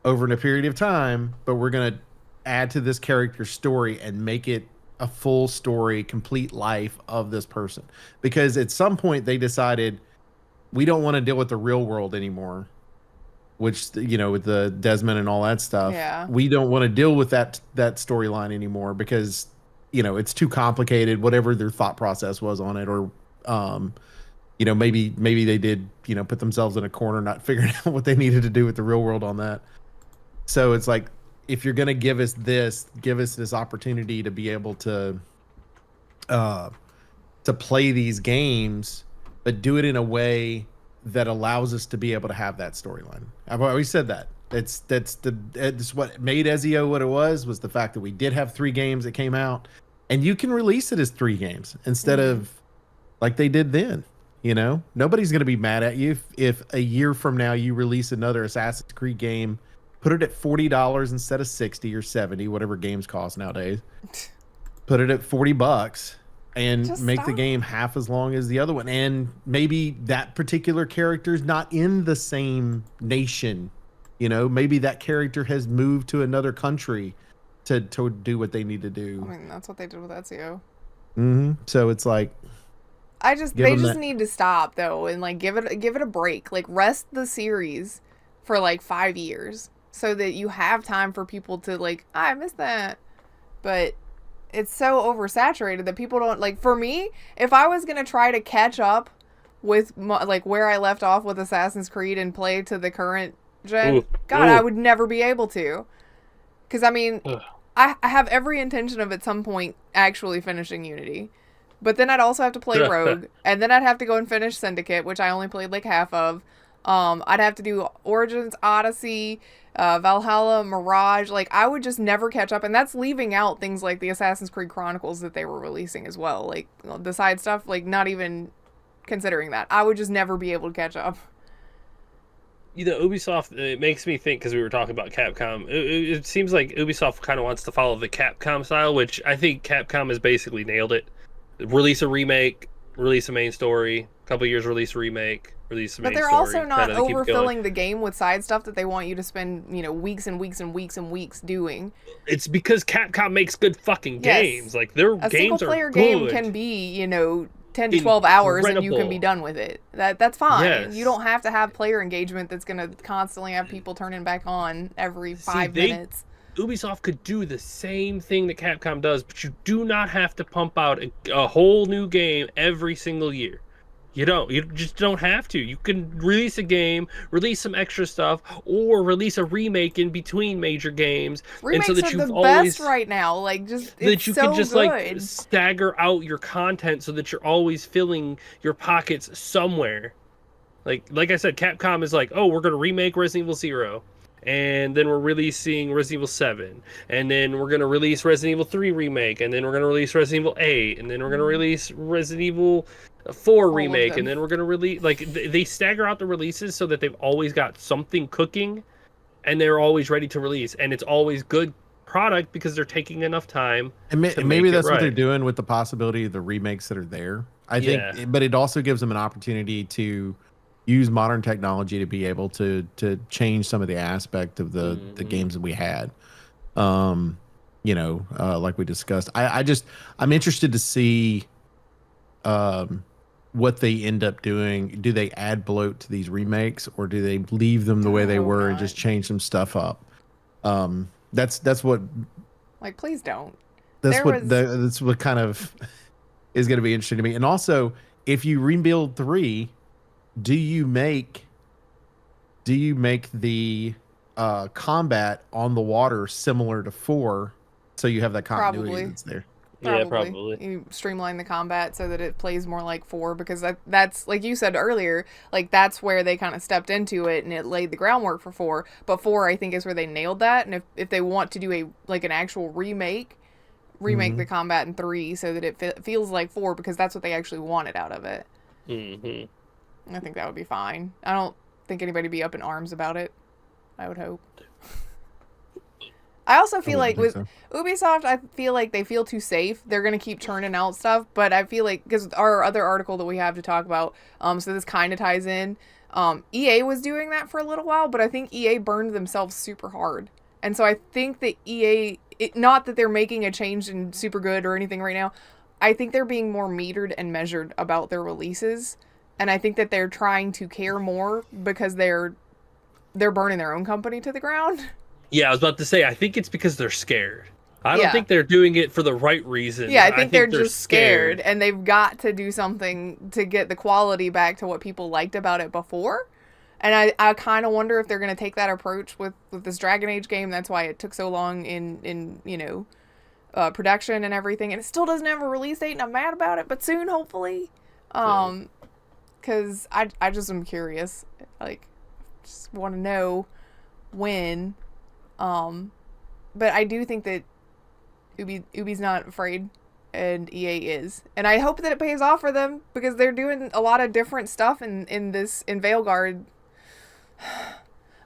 over in a period of time, but we're going to add to this character's story and make it a full story, complete life of this person. Because at some point they decided, we don't want to deal with the real world anymore, which, you know, with the Desmond and all that stuff. Yeah. We don't want to deal with that storyline anymore because, you know, it's too complicated, whatever their thought process was on it. Or, you know, maybe they did, you know, put themselves in a corner, not figuring out what they needed to do with the real world on that. So it's like, if you're going to give us this opportunity to be able to play these games, but do it in a way that allows us to be able to have that storyline. I've always said that. It's what made Ezio what it was the fact that we did have 3 games that came out, and you can release it as 3 games instead of like they did then. You know, nobody's going to be mad at you if a year from now you release another Assassin's Creed game, put it at $40 instead of 60 or 70, whatever games cost nowadays. Put it at $40 and Just make the stop. game half as long as the other one. And maybe that particular character is not in the same nation. You know, maybe that character has moved to another country to do what they need to do. I mean, that's what they did with Ezio. So it's like, They them just that- need to stop though, and like give it a break. Like rest the series for like 5 years so that you have time for people to like, I missed that. But it's so oversaturated that people don't like. For me, if I was gonna try to catch up with like where I left off with Assassin's Creed and play to the current gen, I would never be able to. Because I mean, I have every intention of at some point actually finishing Unity. But then I'd also have to play Rogue, and then I'd have to go and finish Syndicate, which I only played like half of. I'd have to do Origins, Odyssey, Valhalla, Mirage. Like, I would just never catch up, and that's leaving out things like the Assassin's Creed Chronicles that they were releasing as well. Like, the side stuff, like, not even considering that. I would just never be able to catch up. You know, Ubisoft, it makes me think, because we were talking about Capcom, it seems like Ubisoft kind of wants to follow the Capcom style, which I think Capcom has basically nailed it. Release a remake, release a main story, a couple years release a remake, release a main story. But they're also not kinda keep going. overfilling the game with side stuff that they want you to spend, you know, weeks and weeks and weeks and weeks doing. It's because Capcom makes good fucking games. Like, their A games single are player good. game can be, you know, 10 to 12 hours and you can be done with it. That's fine. Yes. You don't have to have player engagement that's going to constantly have people turning back on every 5 minutes. Ubisoft could do the same thing that Capcom does, but you do not have to pump out a whole new game every single year. You don't. You just don't have to. You can release a game, release some extra stuff, or release a remake in between major games. Remakes and so that are you've the always, best right now. Like, just it's that you so can just good. like stagger out your content so that you're always filling your pockets somewhere. Like I said, Capcom is like, oh, we're gonna remake Resident Evil 0. And then we're releasing Resident Evil 7. And then we're going to release Resident Evil 3 Remake. And then we're going to release Resident Evil 8. And then we're going to release Resident Evil 4 Remake. And then we're going to release... Like, they stagger out the releases so that they've always got something cooking. And they're always ready to release. And it's always good product because they're taking enough time and to maybe make that's it what they're right. doing with the possibility of the remakes that are there. I think, but it also gives them an opportunity to use modern technology to be able to change some of the aspect of the games that we had. You know, like we discussed. I'm interested to see what they end up doing. Do they add bloat to these remakes, or do they leave them the way they were and just change some stuff up? That's what. Like, please don't. That's what kind of is going to be interesting to me. And also, if you rebuild 3, do you make the combat on the water similar to 4, so you have that continuity that's there? Yeah, probably. You streamline the combat so that it plays more like 4, because that's like you said earlier, like that's where they kind of stepped into it and it laid the groundwork for 4. But 4, I think, is where they nailed that. And if they want to do an actual remake the combat in 3 so that it feels like 4, because that's what they actually wanted out of it. I think that would be fine. I don't think anybody would be up in arms about it. I would hope. I also feel like with Ubisoft, I feel like they feel too safe. They're going to keep churning out stuff, but I feel like, because our other article that we have to talk about, so this kind of ties in, EA was doing that for a little while, but I think EA burned themselves super hard. And so I think that EA, not that they're making a change in super good or anything right now, I think they're being more metered and measured about their releases. And I think that they're trying to care more because they're burning their own company to the ground. Yeah, I was about to say, I think it's because they're scared. I don't think they're doing it for the right reason. Yeah, I think they're just scared, and they've got to do something to get the quality back to what people liked about it before. And I kind of wonder if they're going to take that approach with this Dragon Age game. That's why it took so long in production and everything. And it still doesn't have a release date, and I'm mad about it, but soon, hopefully. because I just am curious. Like, just want to know when. But I do think that Ubi's not afraid, and EA is, and I hope that it pays off for them because they're doing a lot of different stuff in Veilguard.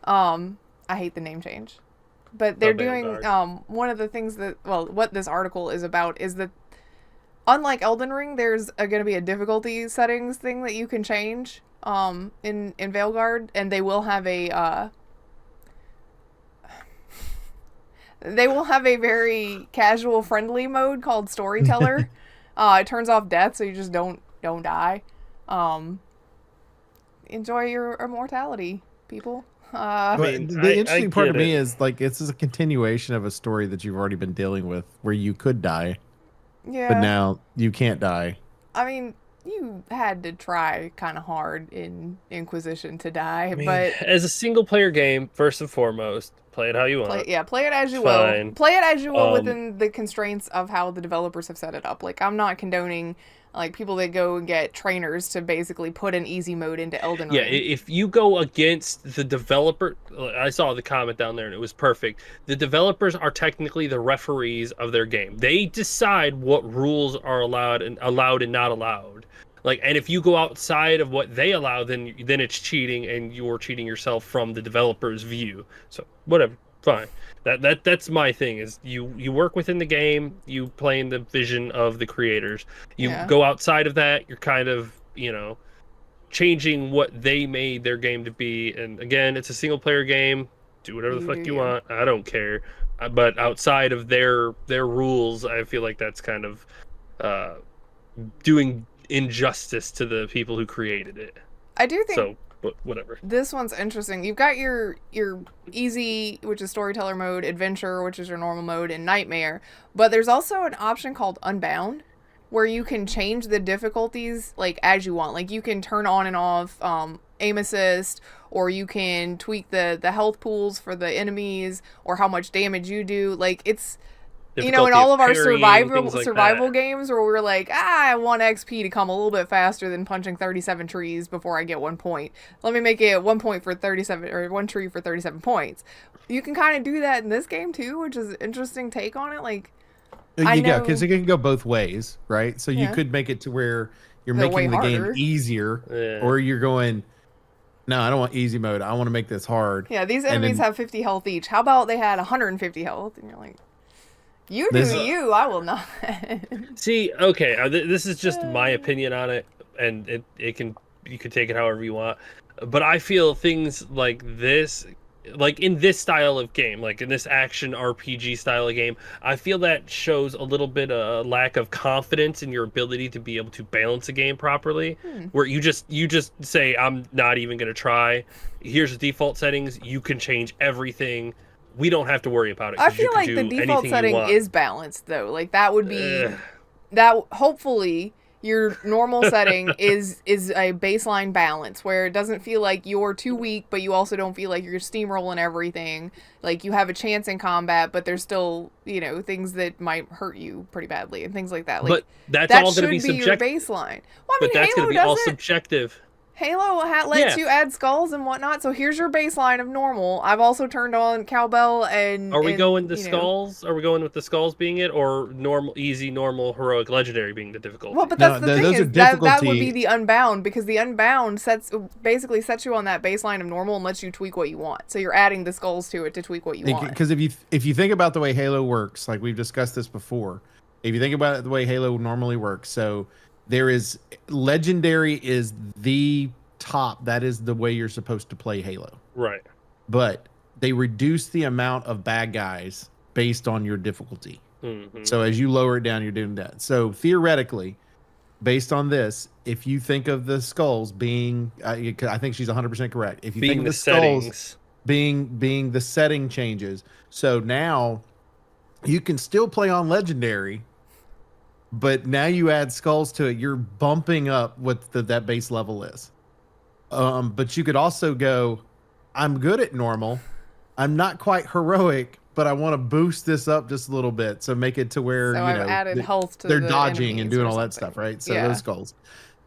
I hate the name change, but they're doing one of the things that, well, what this article is about is that unlike Elden Ring, there's going to be a difficulty settings thing that you can change in Veilguard, and they will have a very casual friendly mode called Storyteller. It turns off death so you just don't die. Enjoy your immortality, people. The interesting part to me is like this is a continuation of a story that you've already been dealing with where you could die. Yeah. But now you can't die. I mean, you had to try kind of hard in Inquisition to die, but as a single player game, first and foremost, play it how you want. Play it as you will. Play it as you will within the constraints of how the developers have set it up. Like, I'm not condoning like people that go and get trainers to basically put an easy mode into Elden Ring. Yeah, if you go against the developer, I saw the comment down there and it was perfect. The developers are technically the referees of their game. They decide what rules are allowed and not allowed. Like, and if you go outside of what they allow, then it's cheating, and you're cheating yourself from the developer's view. So whatever, fine. That's my thing. Is you work within the game, you play in the vision of the creators. You go outside of that, you're kind of changing what they made their game to be. And again, it's a single player game. Do whatever the fuck you want. I don't care. But outside of their rules, I feel like that's kind of doing injustice to the people who created it. I do think so, but whatever. This one's interesting. You've got your easy, which is storyteller mode, adventure, which is your normal mode, and nightmare. But there's also an option called Unbound, where you can change the difficulties like as you want. Like you can turn on and off aim assist, or you can tweak the health pools for the enemies, or how much damage you do. Like it's in all of our survival games where we're like, I want XP to come a little bit faster than punching 37 trees before I get 1 point. Let me make it 1 point for 37, or 1 tree for 37 points. You can kind of do that in this game too, which is an interesting take on it. Like, because it can go both ways, right? So you could make it to where you're making the game easier, or you're going, no, I don't want easy mode. I want to make this hard. Yeah, these enemies have 50 health each. How about they had 150 health? And you're like, you do you, I will not. See, okay, this is just my opinion on it, and you can take it however you want. But I feel things like this, like in this style of game, like in this action RPG style of game, I feel that shows a little bit of lack of confidence in your ability to be able to balance a game properly. Where you just say, I'm not even going to try. Here's the default settings. You can change everything. We don't have to worry about it. I feel like the default setting is balanced, though. Like that would be that. Hopefully, your normal setting is a baseline balance where it doesn't feel like you're too weak, but you also don't feel like you're steamrolling everything. Like you have a chance in combat, but there's still things that might hurt you pretty badly and things like that. Like, but that's all going to be subjective. Your baseline. Well, I mean, but that's going to be all subjective. Halo lets you add skulls and whatnot, so here's your baseline of normal. I've also turned on cowbell and... Are we going the skulls? Are we going with the skulls being it, or normal, easy, normal, heroic, legendary being the difficulty? Well, but that's the thing is that would be the Unbound, because the Unbound basically sets you on that baseline of normal and lets you tweak what you want. So you're adding the skulls to it to tweak what you want. Because if you think about the way Halo works, like we've discussed this before, if you think about it the way Halo normally works, so... There is legendary is the top. That is the way you're supposed to play Halo. Right. But they reduce the amount of bad guys based on your difficulty. Mm-hmm. So as you lower it down, you're doing that. So theoretically, based on this, if you think of the skulls being, I think she's 100% correct. If you think of the skulls being the setting changes, so now you can still play on legendary. But now you add skulls to it, you're bumping up what that base level is. But you could also go, I'm good at normal. I'm not quite heroic, but I want to boost this up just a little bit. So make it to where, I've added health to they're dodging and doing all that stuff, right? So those skulls.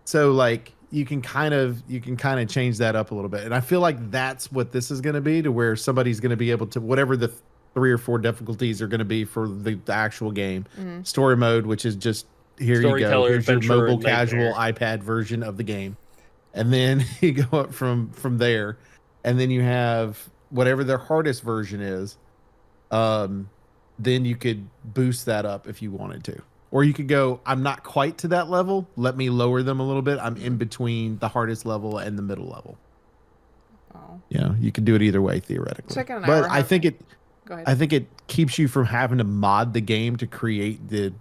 So like you can kind of change that up a little bit. And I feel like that's what this is going to be, to where somebody's going to be able to, whatever the 3 or 4 difficulties are going to be for the actual game. Story mode, which is just, here you go. Here's your mobile casual iPad version of the game. And then you go up from there. And then you have whatever their hardest version is. Then you could boost that up if you wanted to. Or you could go, I'm not quite to that level. Let me lower them a little bit. I'm in between the hardest level and the middle level. Oh. Yeah, you could do it either way, theoretically. But I think it keeps you from having to mod the game to create the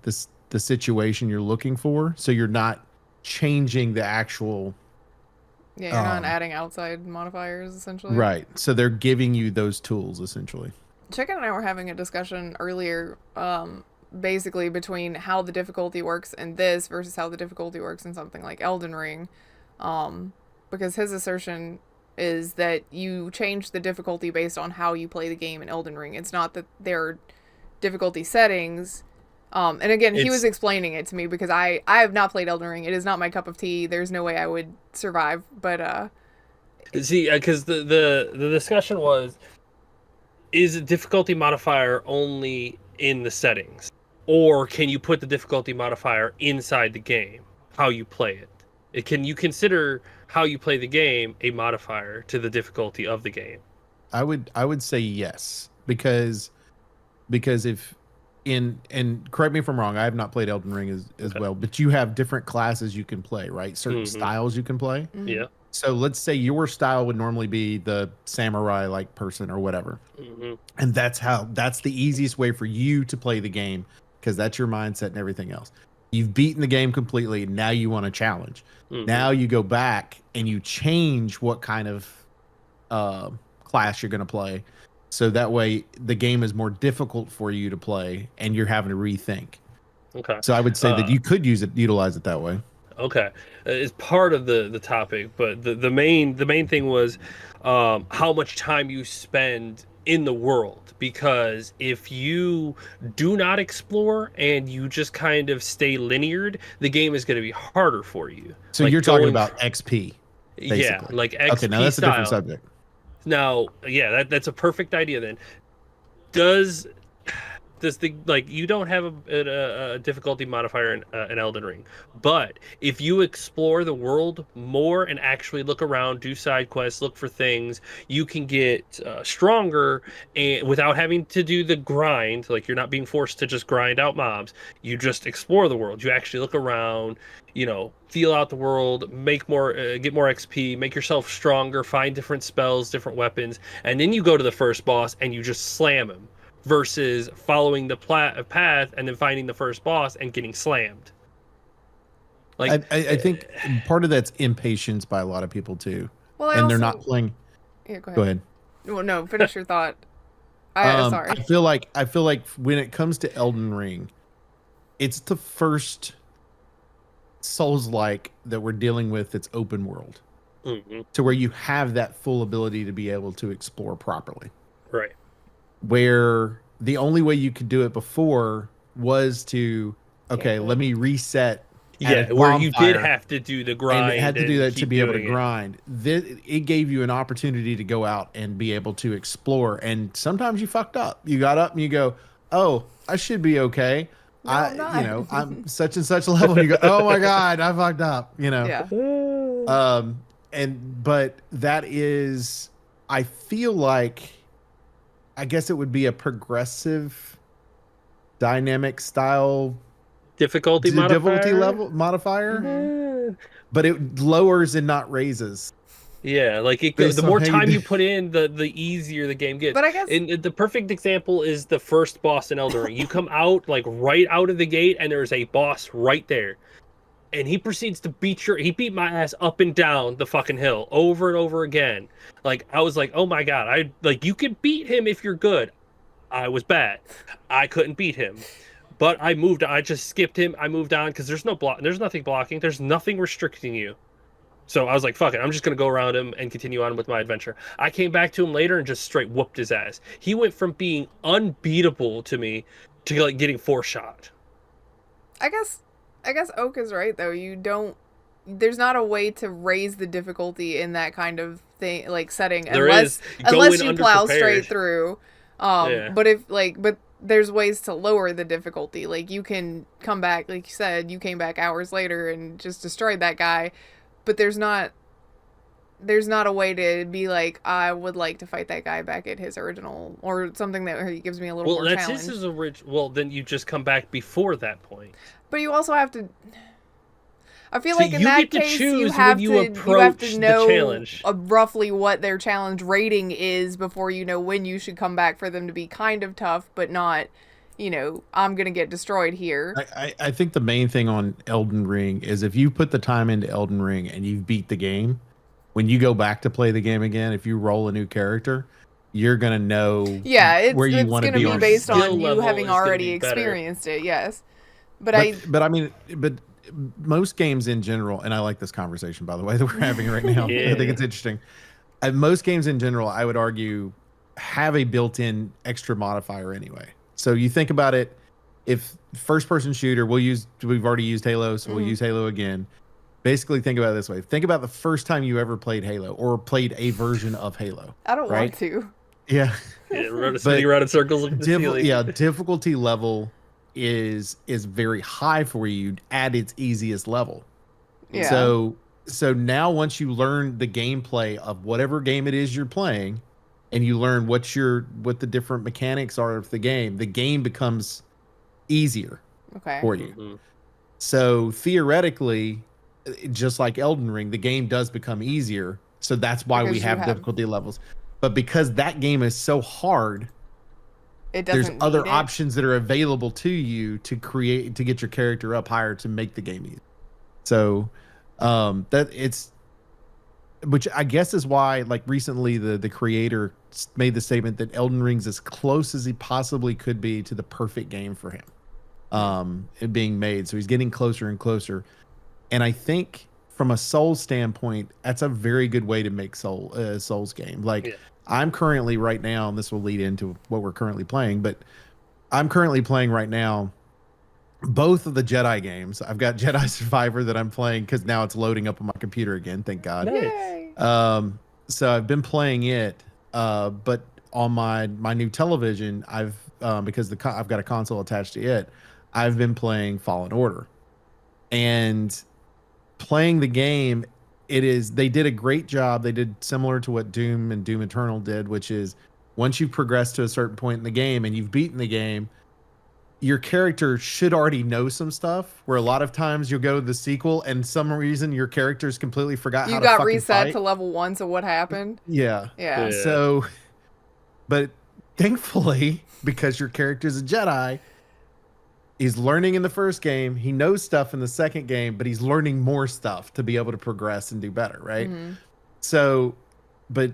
situation you're looking for. So you're not changing the actual... Yeah, you're not adding outside modifiers, essentially. Right. So they're giving you those tools, essentially. Chicken and I were having a discussion earlier, basically between how the difficulty works in this versus how the difficulty works in something like Elden Ring. Because his assertion is that you change the difficulty based on how you play the game in Elden Ring. It's not that there are difficulty settings. And again, he was explaining it to me because I have not played Elden Ring. It is not my cup of tea. There's no way I would survive. But see, because the discussion was, is a difficulty modifier only in the settings, or can you put the difficulty modifier inside the game? How you play it? Can you consider how you play the game a modifier to the difficulty of the game? I would say yes, because if and correct me if I'm wrong, I have not played Elden Ring as well, but you have different classes you can play, right? Certain styles you can play. Yeah. So let's say your style would normally be the samurai like person or whatever. And that's the easiest way for you to play the game, because that's your mindset and everything else. You've beaten the game completely. Now you want a challenge. Now you go back and you change what kind of class you're going to play. So that way the game is more difficult for you to play and you're having to rethink. Okay. So I would say that you could utilize it that way. Okay. It's part of the topic, but the main thing was how much time you spend in the world. Because if you do not explore and you just kind of stay lineared, the game is going to be harder for you. So like you're talking about XP. Basically. Yeah, like XP. Okay, now that's a different subject. Now, yeah, that's a perfect idea then. Does the, like, you don't have a difficulty modifier in Elden Ring, but if you explore the world more and actually look around, do side quests, look for things, you can get stronger and without having to do the grind. Like, you're not being forced to just grind out mobs. You just explore the world. You actually look around, feel out the world, make more, get more XP, make yourself stronger, find different spells, different weapons, and then you go to the first boss and you just slam him. Versus following the path and then finding the first boss and getting slammed. Like I think part of that's impatience by a lot of people too. Well, and they're not playing. Yeah, go ahead. Well, no, finish your thought. Sorry. I feel like when it comes to Elden Ring, it's the first Souls-like that we're dealing with that's open world. To where you have that full ability to be able to explore properly. Right. Where the only way you could do it before was to, let me reset. Yeah, where you did have to do the grind. And had to do that to be able to grind. It gave you an opportunity to go out and be able to explore. And sometimes you fucked up. You got up and you go, oh, I should be okay. No, I'm such and such level. And you go, oh my God, I fucked up. Yeah. But that is, I feel like, I guess it would be a progressive dynamic style difficulty level modifier, but it lowers and not raises. Yeah, like the more time you put in, the easier the game gets. But I guess the perfect example is the first boss in Elden Ring. You come out like right out of the gate, and there's a boss right there. And he proceeds to he beat my ass up and down the fucking hill over and over again. Like, I was like, oh my God, you can beat him if you're good. I was bad. I couldn't beat him. But I just skipped him. I moved on because there's nothing blocking. There's nothing restricting you. So I was like, fuck it. I'm just going to go around him and continue on with my adventure. I came back to him later and just straight whooped his ass. He went from being unbeatable to me to like getting 4-shot. I guess Oak is right though. You don't there's not a way to raise the difficulty in that kind of thing, like setting, There unless is. Go in you plow underprepared. straight through. Yeah. But there's ways to lower the difficulty. Like you can come back, like you said, you came back hours later and just destroyed that guy, but there's not a way to be like, I would like to fight that guy back at his original, or something that gives me a little more challenge. Well, that's his original. Well, then you just come back before that point. But you also have to. I feel like in you that get to case, choose you have when to you approach the know challenge. Roughly what their challenge rating is before you know when you should come back for them to be kind of tough, but not, I'm gonna get destroyed here. I think the main thing on Elden Ring is if you put the time into Elden Ring and you've beat the game, when you go back to play the game again, if you roll a new character, you're gonna know where you want to be. It's gonna be based on you level having is gonna already be better. experienced it. Yes, but I mean, most games in general, and I like this conversation, by the way, that we're having right now. Yeah. I think it's interesting. Most games in general, I would argue, have a built-in extra modifier anyway. So you think about it, if first-person shooter, we've already used Halo, so we'll use Halo again. Basically, think about it this way. Think about the first time you ever played Halo or played a version of Halo. I don't want to. Yeah. Running around in circles looking at the ceiling. Yeah, difficulty level is very high for you at its easiest level. Yeah. So now once you learn the gameplay of whatever game it is you're playing, and you learn what the different mechanics are of the game becomes easier for you. Mm-hmm. So theoretically, just like Elden Ring, the game does become easier. So that's why we have difficulty levels. But because that game is so hard, there's other options that are available to you to get your character up higher to make the game easy. So which I guess is why, like, recently the creator made the statement that Elden Ring's as close as he possibly could be to the perfect game for him, it being made. So he's getting closer and closer. And I think from a Souls standpoint, that's a very good way to make Souls game. Like, I'm currently right now, and this will lead into what we're currently playing, but I'm currently playing right now both of the Jedi games. I've got Jedi Survivor that I'm playing because now it's loading up on my computer again, thank God. Yay. So I've been playing it, but on my new television, because I've got a console attached to it, I've been playing Fallen Order. And playing the game, they did a great job. They did similar to what Doom and Doom Eternal did, which is once you've progressed to a certain point in the game and you've beaten the game, your character should already know some stuff, where a lot of times you'll go to the sequel and some reason your character's completely forgot how to fucking reset fight. to level 1, so what happened? Yeah. So, but thankfully, because your character's a Jedi, he's learning in the first game, he knows stuff in the second game, but he's learning more stuff to be able to progress and do better, right? Mm-hmm. So, but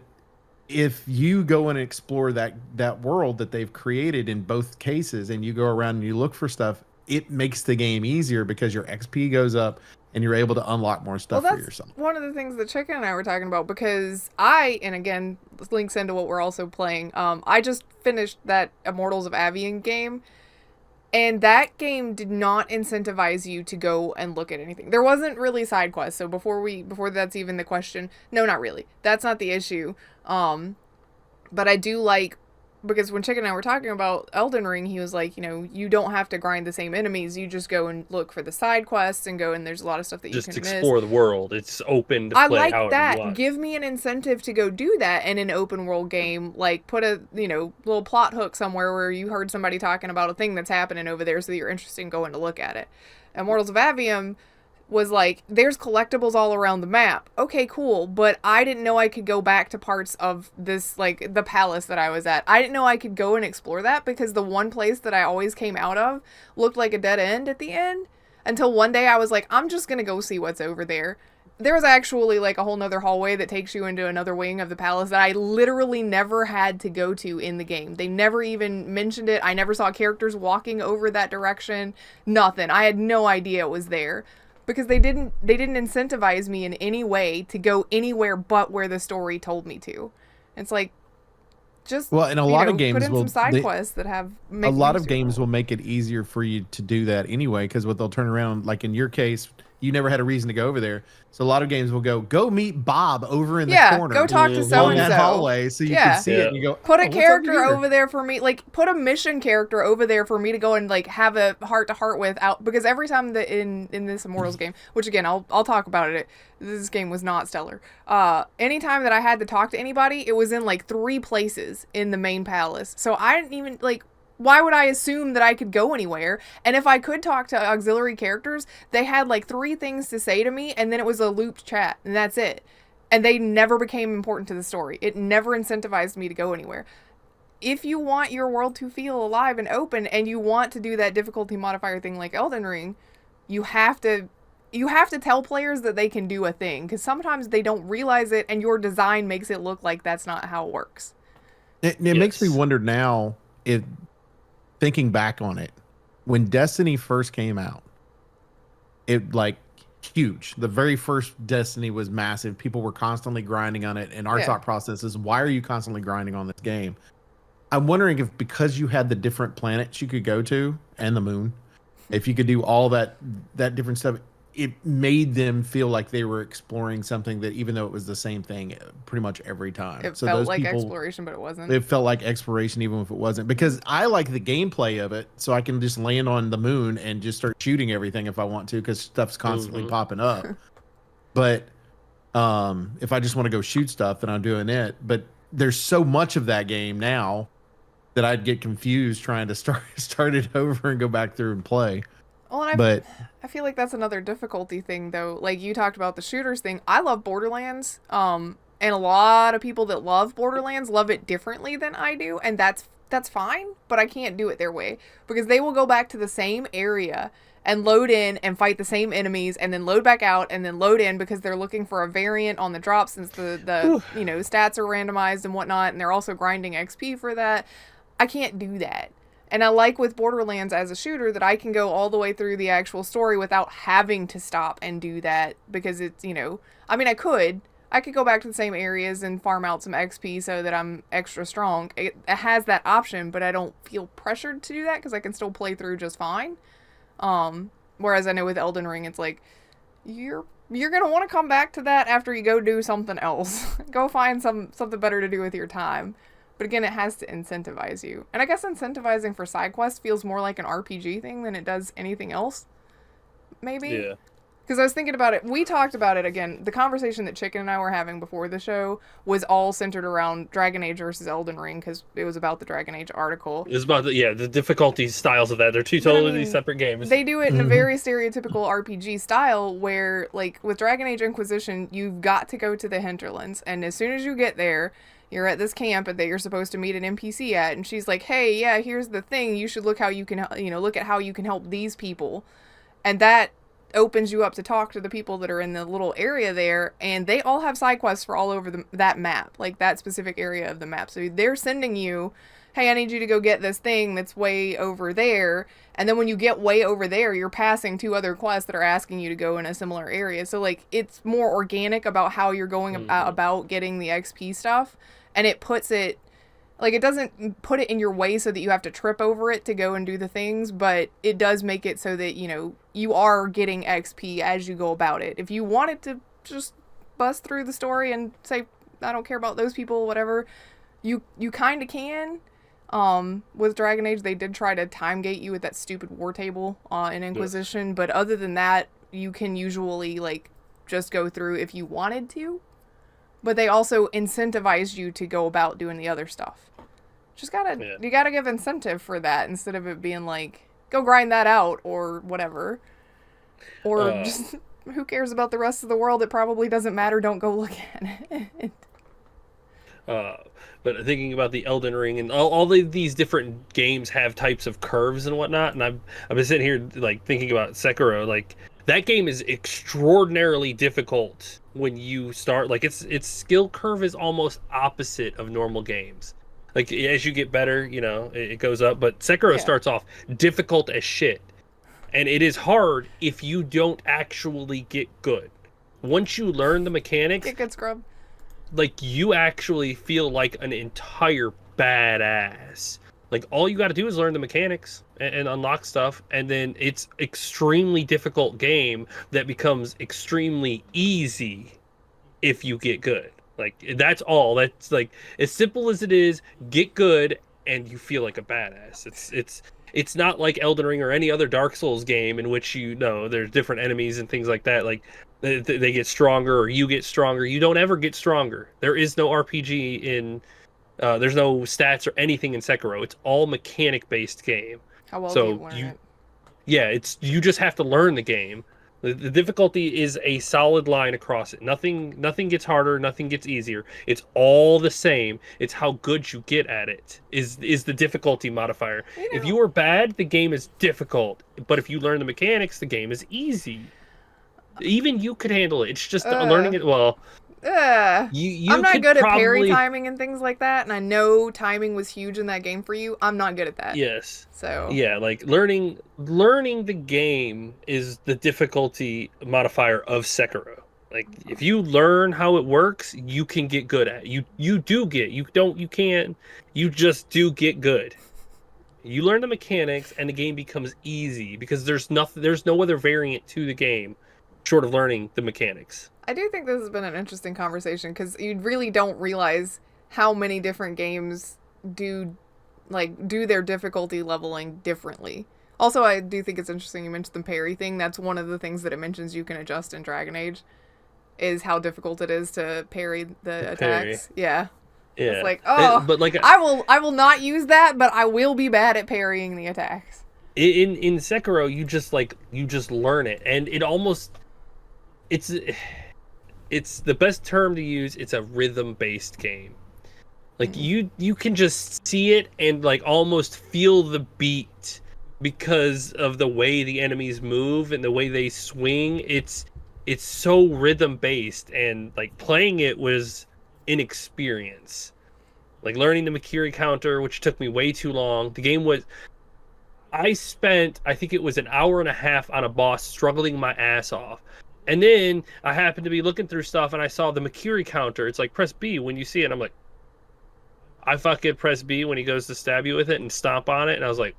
if you go and explore that world that they've created in both cases, and you go around and you look for stuff, it makes the game easier because your XP goes up and you're able to unlock more stuff for yourself. One of the things that Chicken and I were talking about, because and again, this links into what we're also playing. I just finished that Immortals of Avian game, and that game did not incentivize you to go and look at anything. There wasn't really side quests, so before that's even the question, no, not really. That's not the issue. But I do like, because when Chicken and I were talking about Elden Ring, he was like, you don't have to grind the same enemies. You just go and look for the side quests and there's a lot of stuff that you can miss. Just explore the world. It's open to play like however that. you want. Give me an incentive to go do that in an open world game. Like, put a, little plot hook somewhere where you heard somebody talking about a thing that's happening over there so that you're interested in going to look at it. Immortals of Avium was like, there's collectibles all around the map. Okay, cool. But I didn't know I could go back to parts of this, like, the palace that I was at. I didn't know I could go and explore that because the one place that I always came out of looked like a dead end at the end. Until one day I was like, I'm just gonna go see what's over there. There was actually, like, a whole nother hallway that takes you into another wing of the palace that I literally never had to go to in the game. They never even mentioned it. I never saw characters walking over that direction. Nothing. I had no idea it was there. Because they didn't incentivize me in any way to go anywhere but where the story told me to. It's like, just in a lot of games, put in some side quests that have a lot of games will make it easier for you to do that anyway. Because what they'll turn around, like in your case, you never had a reason to go over there. So a lot of games will go meet Bob over in the corner. Go talk to so on and that so hallway, so you can see it. And you go, put a what's character over over there for me, like put a mission character over there for me to go and like have a heart to heart with out, because every time that in this Immortals game, which again I'll talk about it, this game was not stellar. Anytime that I had to talk to anybody, it was in like 3 places in the main palace. So I didn't even like. Why would I assume that I could go anywhere? And if I could talk to auxiliary characters, they had like 3 things to say to me, and then it was a looped chat, and that's it. And they never became important to the story. It never incentivized me to go anywhere. If you want your world to feel alive and open, and you want to do that difficulty modifier thing like Elden Ring, you have to tell players that they can do a thing, because sometimes they don't realize it, and your design makes it look like that's not how it works. It makes me wonder now, if thinking back on it, when Destiny first came out, it like huge. The very first Destiny was massive. People were constantly grinding on it, and our thought process is, why are you constantly grinding on this game? I'm wondering if because you had the different planets you could go to and the moon, if you could do all that different stuff, it made them feel like they were exploring something that, even though it was the same thing pretty much every time. It felt like exploration, but it wasn't. It felt like exploration even if it wasn't, because I like the gameplay of it, so I can just land on the moon and just start shooting everything if I want to, because stuff's constantly popping up. But if I just want to go shoot stuff, then I'm doing it. But there's so much of that game now that I'd get confused trying to start it over and go back through and play. Well, and I feel like that's another difficulty thing, though. Like, you talked about the shooters thing. I love Borderlands, and a lot of people that love Borderlands love it differently than I do, and that's fine, but I can't do it their way, because they will go back to the same area and load in and fight the same enemies, and then load back out, and then load in, because they're looking for a variant on the drop, since the stats are randomized and whatnot, and they're also grinding XP for that. I can't do that. And I like with Borderlands as a shooter that I can go all the way through the actual story without having to stop and do that, because it's, I mean, I could go back to the same areas and farm out some XP so that I'm extra strong. It has that option, but I don't feel pressured to do that, because I can still play through just fine. Whereas I know with Elden Ring, it's like, you're going to want to come back to that after you go do something else. Go find something better to do with your time. But again, it has to incentivize you. And I guess incentivizing for side quests feels more like an RPG thing than it does anything else. Maybe? Yeah. Because I was thinking about it. We talked about it again. The conversation that Chicken and I were having before the show was all centered around Dragon Age versus Elden Ring, because it was about the Dragon Age article. It was about the difficulty styles of that. They're 2 totally separate games. They do it in a very stereotypical RPG style where, like, with Dragon Age Inquisition, you've got to go to the hinterlands. And as soon as you get there, you're at this camp that you're supposed to meet an NPC at, and she's like, hey, yeah, here's the thing. You should look at how you can help these people. And that opens you up to talk to the people that are in the little area there, and they all have side quests for all over that map, like that specific area of the map. So they're sending you, hey, I need you to go get this thing that's way over there. And then when you get way over there, you're passing 2 other quests that are asking you to go in a similar area. So, like, it's more organic about how you're going about getting the XP stuff. And it puts it, like, it doesn't put it in your way so that you have to trip over it to go and do the things, but it does make it so that, you are getting XP as you go about it. If you wanted to just bust through the story and say, I don't care about those people, whatever, you kind of can. With Dragon Age, they did try to time gate you with that stupid war table in Inquisition, but other than that, you can usually, like, just go through if you wanted to. But they also incentivize you to go about doing the other stuff. You gotta give incentive for that, instead of it being like, go grind that out or whatever. Or just, who cares about the rest of the world? It probably doesn't matter. Don't go look at it. But thinking about the Elden Ring and all these different games have types of curves and whatnot, and I've been sitting here like thinking about Sekiro. Like, that game is extraordinarily difficult when you start. Like, its skill curve is almost opposite of normal games. Like, as you get better, it goes up. But Sekiro starts off difficult as shit, and it is hard if you don't actually get good. Once you learn the mechanics, get good, scrub. Like, you actually feel like an entire badass Like all you got to do is learn the mechanics and unlock stuff, and then it's extremely difficult game that becomes extremely easy if you get good. Like that's all. That's like as simple as it is. Get good, and you feel like a badass. It's not like Elden Ring or any other Dark Souls game in which you know there's different enemies and things like that. Like they get stronger or you get stronger. You don't ever get stronger. There is no RPG in. There's no stats or anything in Sekiro. It's all mechanic based game. How well do So you learn it? yeah, it's you just have to learn the game. The difficulty is a solid line across it. Nothing gets harder, nothing gets easier. It's all the same. It's how good you get at it is the difficulty modifier. You If know, you are bad, the game is difficult. But if you learn the mechanics, the game is easy. Even you could handle it. It's just learning it. Well, you I'm not could good at probably, parry timing and things like that, and I know timing was huge in that game for you. I'm not good at that. yes. So Yeah, like learning the game is the difficulty modifier of Sekiro. Like if you learn how it works, you can get good at it. You do get. You can't. You just do get good. You learn the mechanics and the game becomes easy because there's no other variant to the game short of learning the mechanics. I do think this has been an interesting conversation because you really don't realize how many different games do their difficulty leveling differently. Also, I do think it's interesting you mentioned the parry thing. That's one of the things that it mentions you can adjust in Dragon Age, is how difficult it is to parry the attacks. Yeah. Yeah. It's like, oh, but like I will not use that, but I will be bad at parrying the attacks. in Sekiro, you just learn it, and it almost it's the best term to use. It's a rhythm based game. Like you can just see it and like almost feel the beat because of the way the enemies move and the way they swing. It's so rhythm based, and like playing it was an experience. Like learning the Makiri counter, which took me way too long. The game was I spent, I think it was an hour and a half on a boss struggling my ass off. And then I happened to be looking through stuff and I saw the Makiri counter. It's like press B when you see it. And I'm like, I fucking press B when he goes to stab you with it and stomp on it. And I was like,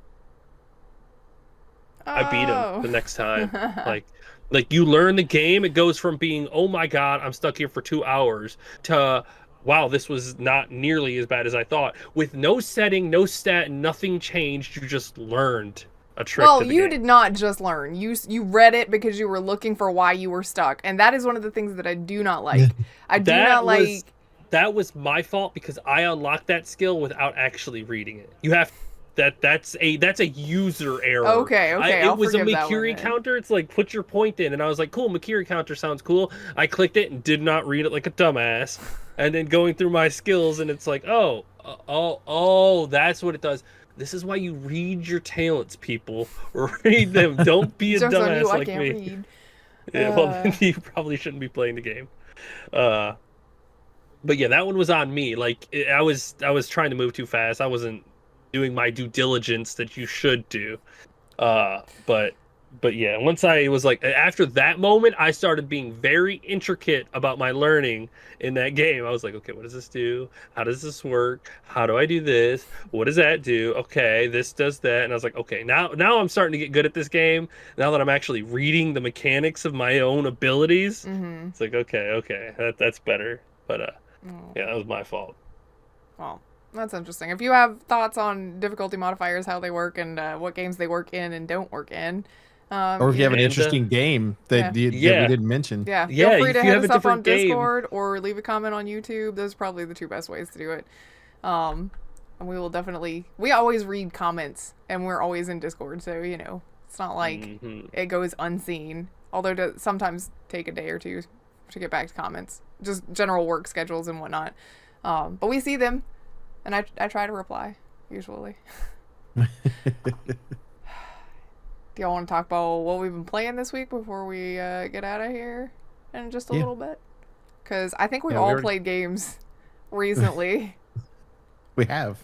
I beat him the next time. Like you learn the game. It goes from being, oh my God, I'm stuck here for 2 hours to, wow, this was not nearly as bad as I thought. With no setting, no stat, nothing changed. You just learned a trick. Well, to the you game. did not just learn. You read it because you were looking for why you were stuck, and that is one of the things that I do not like. I do not like. That was my fault because I unlocked that skill without actually reading it. You have that's a user error. Okay, it was a forgive that one Makiri then. counter. It's like put your point in, and I was like, cool, Makiri counter sounds cool. I clicked it and did not read it like a dumbass, and then going through my skills, and it's like, oh, that's what it does. This is why you read your talents, people. Read them. Don't be a Jokes on dumbass you, like I can't me. read. Yeah, well, then you probably shouldn't be playing the game. But yeah, that one was on me. Like I was trying to move too fast. I wasn't doing my due diligence that you should do. But yeah, once I was like, after that moment, I started being very intricate about my learning in that game. I was like, okay, what does this do? How does this work? How do I do this? What does that do? Okay, this does that. And I was like, okay, now I'm starting to get good at this game. Now that I'm actually reading the mechanics of my own abilities, it's like, okay, that's better. But yeah, that was my fault. Well, that's interesting. If you have thoughts on difficulty modifiers, how they work, and what games they work in and don't work in, or if you have an interesting game that, that we didn't mention. Yeah, feel free to hit us up on game. Discord or leave a comment on YouTube. Those are probably the two best ways to do it. And we will definitely, we always read comments, and we're always in Discord, so, you know, it's not like it goes unseen. Although it does sometimes take a day or two to get back to comments. Just general work schedules and whatnot. But we see them, and I try to reply, usually. Do y'all want to talk about what we've been playing this week before we get out of here in just a little bit? Because I think we've all played games recently. We have.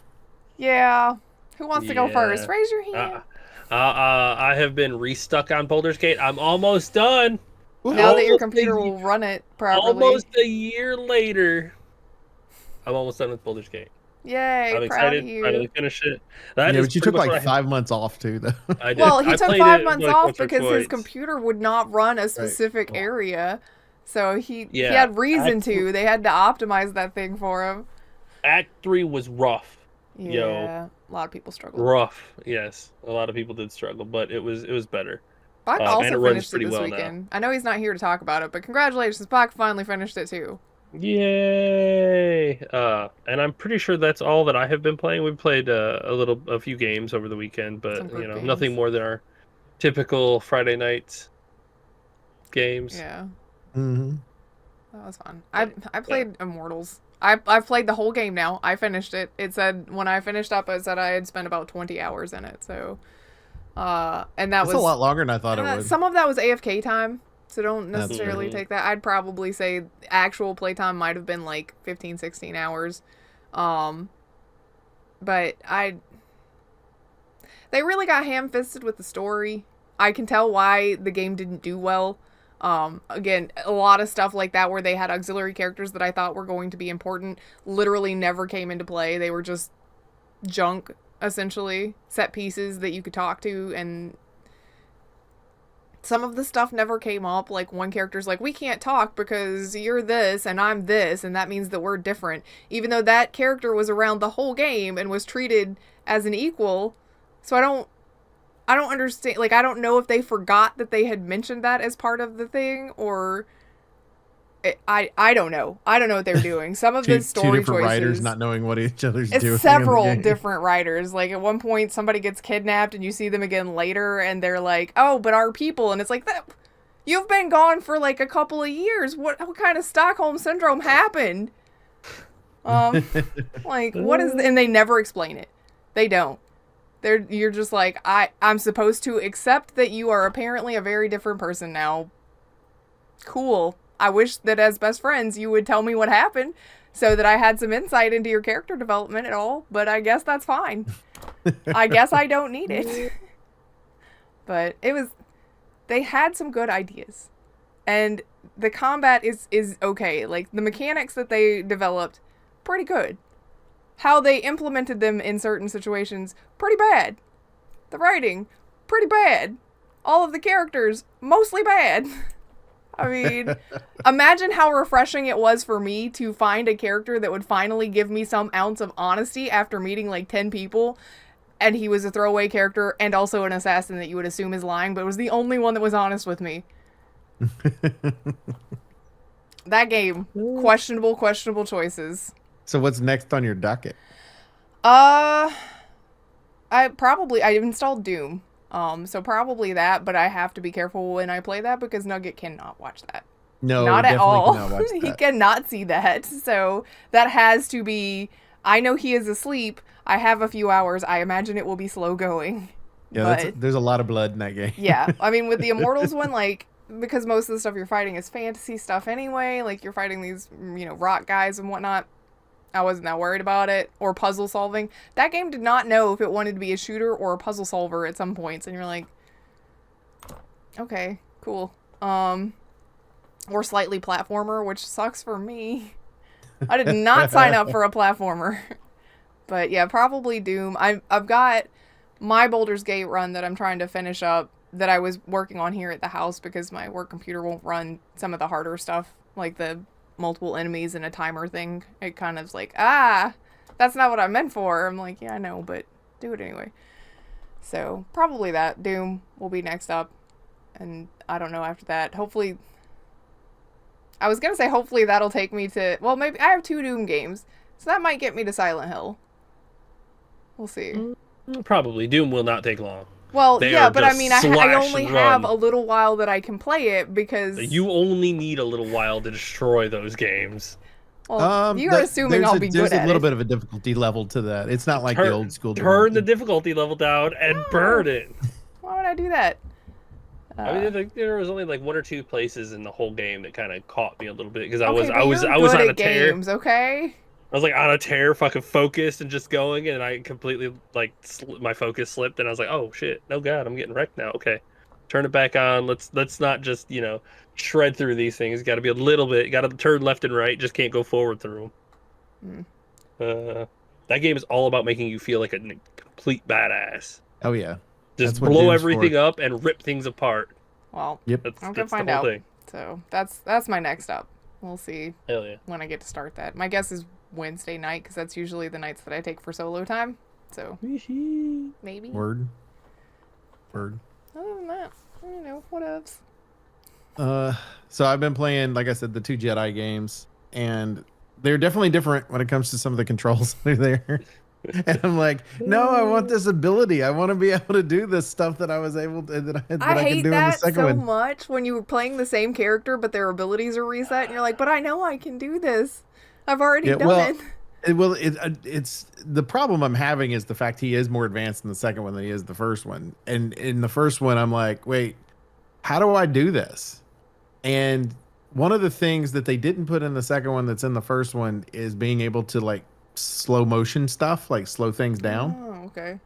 Yeah. Who wants to go first? Raise your hand. I have been restuck on Baldur's Gate. I'm almost done. Now that your computer will run it properly. Almost a year later, I'm almost done with Baldur's Gate. Yay, I'm proud excited. of you. Finally finish it. That Yeah, is but you pretty took much like 5 months off too, though. I did. Well, he I took played 5 months like off once or because his twice. computer would not run a Right. specific area. So he Yeah, had reason to. They had to optimize that thing for him. Act 3 was rough. Yo, Yeah, a lot of people struggled. rough. Yes, a lot of people did struggle, but it was better. Bach And also it runs finished it pretty this well weekend. I know he's not here to talk about it, but congratulations, Bach finally finished it too. now. Yay! And I'm pretty sure that's all that I have been playing. We've played a few games over the weekend, Some but group games. nothing more than our typical Friday night games. Yeah, Mm-hmm. that was fun. I played Immortals. I've played the whole game now. I finished it. It said when I finished up, it said I had spent about 20 hours in it. So, and that That's was a lot longer than I thought it would. some of that was AFK time. So don't That's necessarily true. take that. I'd probably say actual playtime might have been like 15, 16 hours. But they really got ham-fisted with the story. I can tell why the game didn't do well. Again, a lot of stuff like that where they had auxiliary characters that I thought were going to be important literally never came into play. They were just junk, essentially. Set pieces that you could talk to, and some of the stuff never came up. Like, one character's like, we can't talk because you're this and I'm this, and that means that we're different. Even though that character was around the whole game and was treated as an equal. So I don't understand. Like, I don't know if they forgot that they had mentioned that as part of the thing, or I don't know. I don't know what they're doing. Some of the story two different choices, writers not knowing what each other's doing. it's several different writers. Like, at one point, somebody gets kidnapped, and you see them again later, and they're like, "Oh, but our people," and it's like that. You've been gone for like a couple of years. What kind of Stockholm syndrome happened? Like, what is? And they never explain it. They don't. You're just like, I'm supposed to accept that you are apparently a very different person now. Cool. I wish that as best friends you would tell me what happened so that I had some insight into your character development at all, but I guess that's fine. I guess I don't need it. But they had some good ideas. And the combat is okay. Like, the mechanics that they developed, pretty good. How they implemented them in certain situations, pretty bad. The writing, pretty bad. All of the characters, mostly bad. I mean, imagine how refreshing it was for me to find a character that would finally give me some ounce of honesty after meeting like 10 people, and he was a throwaway character and also an assassin that you would assume is lying, but was the only one that was honest with me. That game, questionable choices. So what's next on your docket? I installed Doom. So probably that, but I have to be careful when I play that because Nugget cannot watch that. No, not at all. cannot watch that. He cannot see that. So that has to be, I know he is asleep. I have a few hours. I imagine it will be slow going. Yeah, there's a lot of blood in that game. Yeah. I mean, with the Immortals one, like, because most of the stuff you're fighting is fantasy stuff anyway, like you're fighting these, rock guys and whatnot. I wasn't that worried about it. Or puzzle solving. That game did not know if it wanted to be a shooter or a puzzle solver at some points. And you're like, okay, cool. Or slightly platformer, which sucks for me. I did not sign up for a platformer. But yeah, probably Doom. I've got my Baldur's Gate run that I'm trying to finish up that I was working on here at the house because my work computer won't run some of the harder stuff, like the multiple enemies and a timer thing. It kind of is like, that's not what I meant for. I'm like, yeah, I know, but do it anyway. So probably that. Doom will be next up. And I don't know after that. Hopefully, I was going to say hopefully that'll take me to, well, maybe I have 2 Doom games. So that might get me to Silent Hill. We'll see. Probably. Doom will not take long. Well, They yeah, are but I just mean, I slash only and have run. a little while that I can play it because... You only need a little while to destroy those games. Well, you're assuming I'll be good at it. There's a little bit of a difficulty level to that. It's not like the old school. Turn the difficulty level down and burn it. Why would I do that? I mean, there was only like 1 or 2 places in the whole game that kind of caught me a little bit because I okay, was you're on good a at tear. games, okay? I was like on a tear, fucking focused and just going, and I completely like my focus slipped, and I was like, "Oh shit! Oh god, I'm getting wrecked now." Okay, turn it back on. Let's not just shred through these things. Got to be a little bit. Got to turn left and right. Just can't go forward through them. That game is all about making you feel like a complete badass. Oh yeah, Just that's what blow Doom's for. everything up and rip things apart. Well, Yep. I'm gonna That's the find whole out. thing. So that's my next up. We'll see Hell yeah. when I get to start that. My guess is Wednesday night because that's usually the nights that I take for solo time. So maybe. Word. Other than that, I don't know what else. So I've been playing, like I said, the 2 Jedi games, and they're definitely different when it comes to some of the controls that are there. And I'm like, no, I want this ability. I want to be able to do this stuff that I was able to, that I hate can do in the that second so one. much when you were playing the same character but their abilities are reset and you're like, but I know I can do this. I've already done it. It's the problem I'm having is the fact he is more advanced in the second one than he is the first one. And in the first one, I'm like, wait, how do I do this? And one of the things that they didn't put in the second one that's in the first one is being able to like slow motion stuff, like slow things down. Oh, okay.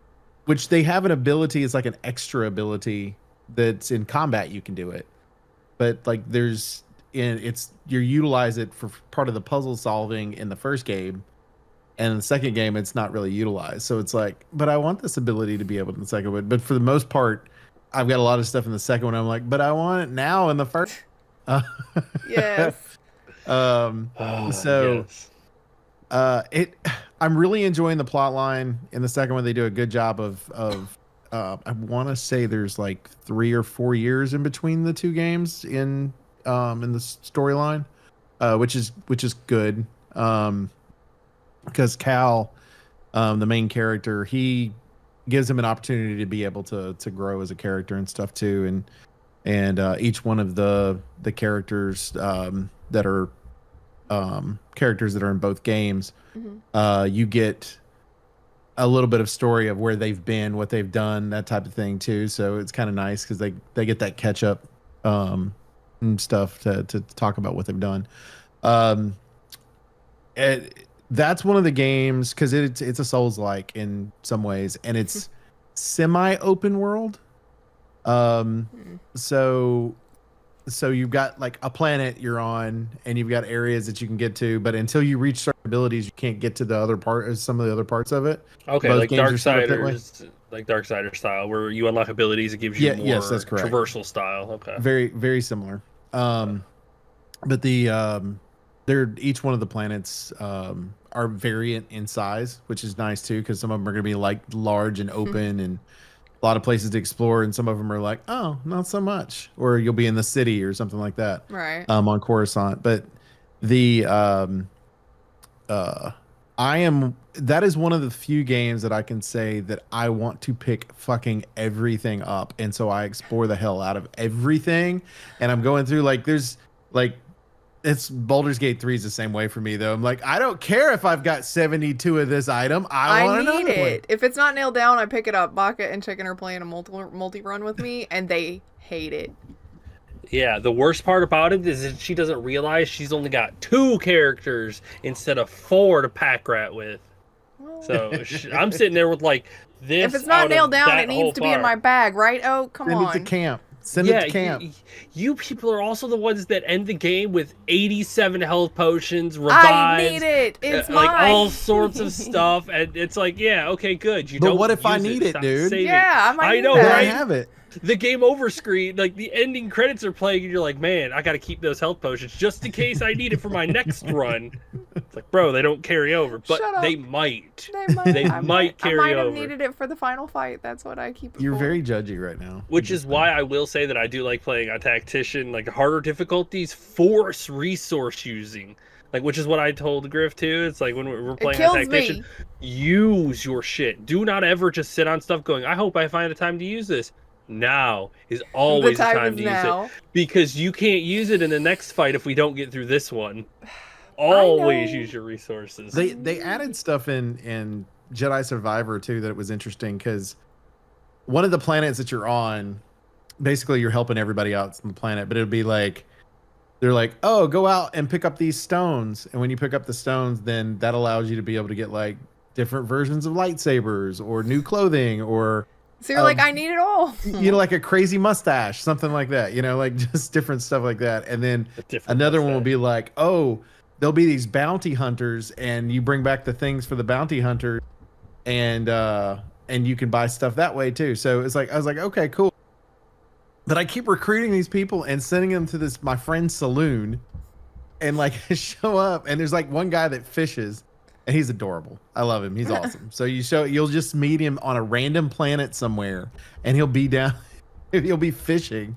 Which they have an ability, it's like an extra ability that's in combat you can do it. But like you utilize it for part of the puzzle solving in the first game. And in the second game, it's not really utilized. So it's like, but I want this ability to be able to in the second one. But for the most part, I've got a lot of stuff in the second one. I'm like, but I want it now in the first. Yes. Yes. I'm really enjoying the plot line in the second one. They do a good job of I want to say there's like 3 or 4 years in between the 2 games in the storyline, which is good. Because Cal, the main character, he gives him an opportunity to be able to grow as a character and stuff too. And each one of the characters that are characters that are in both games, you get a little bit of story of where they've been, what they've done, that type of thing too. So it's kind of nice because they get that catch up and stuff to talk about what they've done. That's one of the games because it's a Souls-like in some ways, and it's semi open world. So you've got like a planet you're on, and you've got areas that you can get to, but until you reach certain abilities, you can't get to the other part, some of the other parts of it. Okay, Both like games are set up that way. Darksiders style, where you unlock abilities, it gives you more yes, that's correct. traversal style. Okay, very very similar. But they're each one of the planets are variant in size, which is nice too, because some of them are going to be like large and open and a lot of places to explore, and some of them are like, oh, not so much, or you'll be in the city or something like that, Right. on Coruscant. But that is one of the few games that I can say that I want to pick fucking everything up, and so I explore the hell out of everything, and I'm going through like there's like. It's Baldur's Gate 3 is the same way for me though. I'm like, I don't care if I've got 72 of this item. I want need another it. one. If it's not nailed down, I pick it up. Baka and Chicken are playing a multi run with me, and they hate it. Yeah, the worst part about it is that she doesn't realize she's only got 2 characters instead of 4 to pack rat with. So I'm sitting there with like this. If it's not nailed down, it needs to be in my bag, right? Oh, come on. Send it to camp. Send it to camp. You people are also the ones that end the game with 87 health potions, revives. I need it. It's like mine. all sorts of stuff, and it's like, yeah, okay, good. But what if I need it, dude? Yeah, I know, that. right? I have it. The game over screen, like the ending credits are playing, and you're like, man, I got to keep those health potions just in case I need it for my next run. It's like, bro, they don't carry over, but they might. They might carry over. I might have needed it for the final fight. That's what I keep. You're very judgy right now. Which is why I will say that I do like playing a tactician, like harder difficulties, force resource using. Like, which is what I told Griff too. It's like when we're playing a tactician, use your shit. Do not ever just sit on stuff going, I hope I find a time to use this. Now is always the time to use it, because you can't use it in the next fight if we don't get through this one. Always use your resources. They added stuff in Jedi Survivor too that was interesting, because one of the planets that you're on, basically you're helping everybody out on the planet, but it'll be like they're like, oh, go out and pick up these stones, and when you pick up the stones, then that allows you to be able to get like different versions of lightsabers or new clothing, or so you're like, I need it all. You know, like a crazy mustache, something like that. You know, like just different stuff like that. And then another one will be like, oh, there'll be these bounty hunters, and you bring back the things for the bounty hunter, and you can buy stuff that way too. So it's like I was like, okay, cool. But I keep recruiting these people and sending them to this my friend's saloon, and like show up, and there's like one guy that fishes, and he's adorable. I love him. He's awesome. So you'll just meet him on a random planet somewhere, and he'll be fishing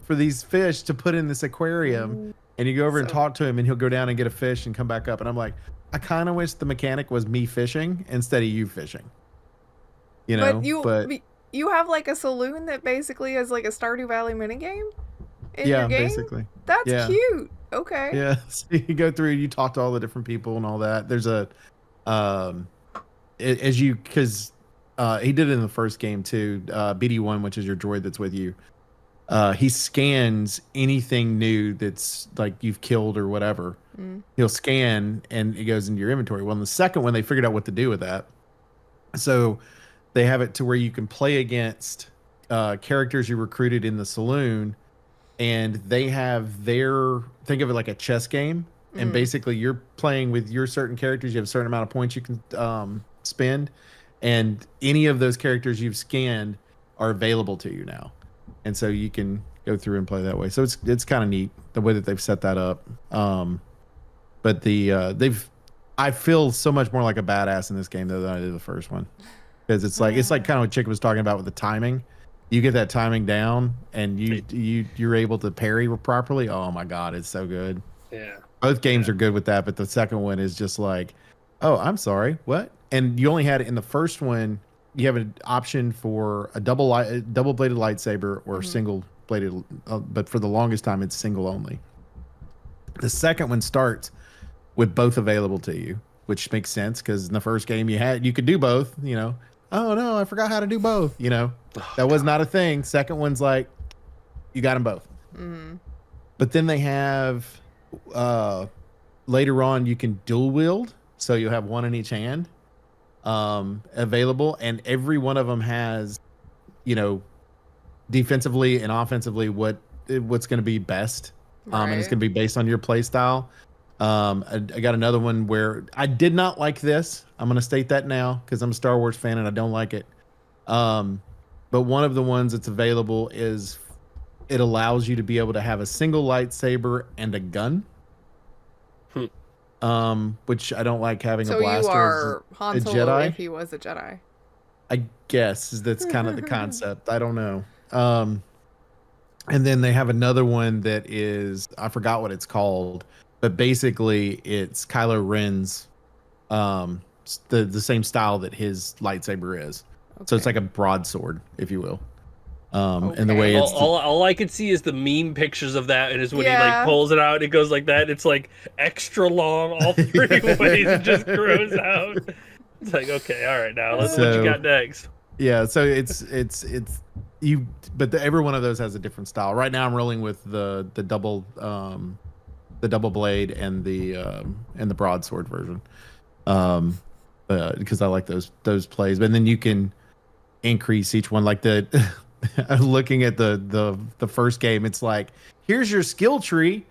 for these fish to put in this aquarium. And you go over and talk to him, and he'll go down and get a fish and come back up. And I'm like, I kind of wish the mechanic was me fishing instead of you fishing. You know, but you have like a saloon that basically is like a Stardew Valley minigame in yeah, your game? basically. That's cute. Okay. Yeah. So you go through, you talk to all the different people and all that. There's a, because he did it in the first game too, BD1, which is your droid that's with you. He scans anything new that's like you've killed or whatever. He'll scan and it goes into your inventory. Well, in the second one, they figured out what to do with that. So they have it to where you can play against characters you recruited in the saloon, and they have think of it like a chess game. And basically you're playing with your certain characters. You have a certain amount of points you can spend, and any of those characters you've scanned are available to you now. And so you can go through and play that way. So it's kind of neat the way that they've set that up. But I feel so much more like a badass in this game though than I did the first one, because it's like kind of what Chick was talking about with the timing. You get that timing down, and you're able to parry properly. Oh my god, it's so good. Yeah. Both games are good with that, but the second one is just like, oh, I'm sorry, what? And you only had it in the first one. You have an option for a double-bladed lightsaber or single-bladed, but for the longest time, it's single only. The second one starts with both available to you, which makes sense because in the first game you could do both. You know, oh no, I forgot how to do both. You know, that was not a thing. Second one's like, you got them both. But then they have later on you can dual wield, so you'll have one in each hand. Available, and every one of them has, you know, defensively and offensively what's going to be best, and it's going to be based on your play style. I got another one where I did not like this. I'm going to state that now because I'm a Star Wars fan and I don't like it. But one of the ones that's available is it allows you to be able to have a single lightsaber and a gun. Which I don't like having a blaster. So you are Han Solo Jedi. if he was a Jedi. I guess that's kind of the concept. I don't know. And then they have another one that is, I forgot what it's called, but basically it's Kylo Ren's, the same style that his lightsaber is. Okay. So it's like a broadsword, if you will. And the way it's all I could see is the meme pictures of that, and is when he like pulls it out, it goes like that. It's like extra long, all three ways. It just grows out. It's like, okay, all right, now let's see what you got next. Yeah, so it's you, but every one of those has a different style. Right now, I'm rolling with the double blade and the broadsword version, because I like those plays. But then you can increase each one, like the. Looking at the first game, it's like, here's your skill tree.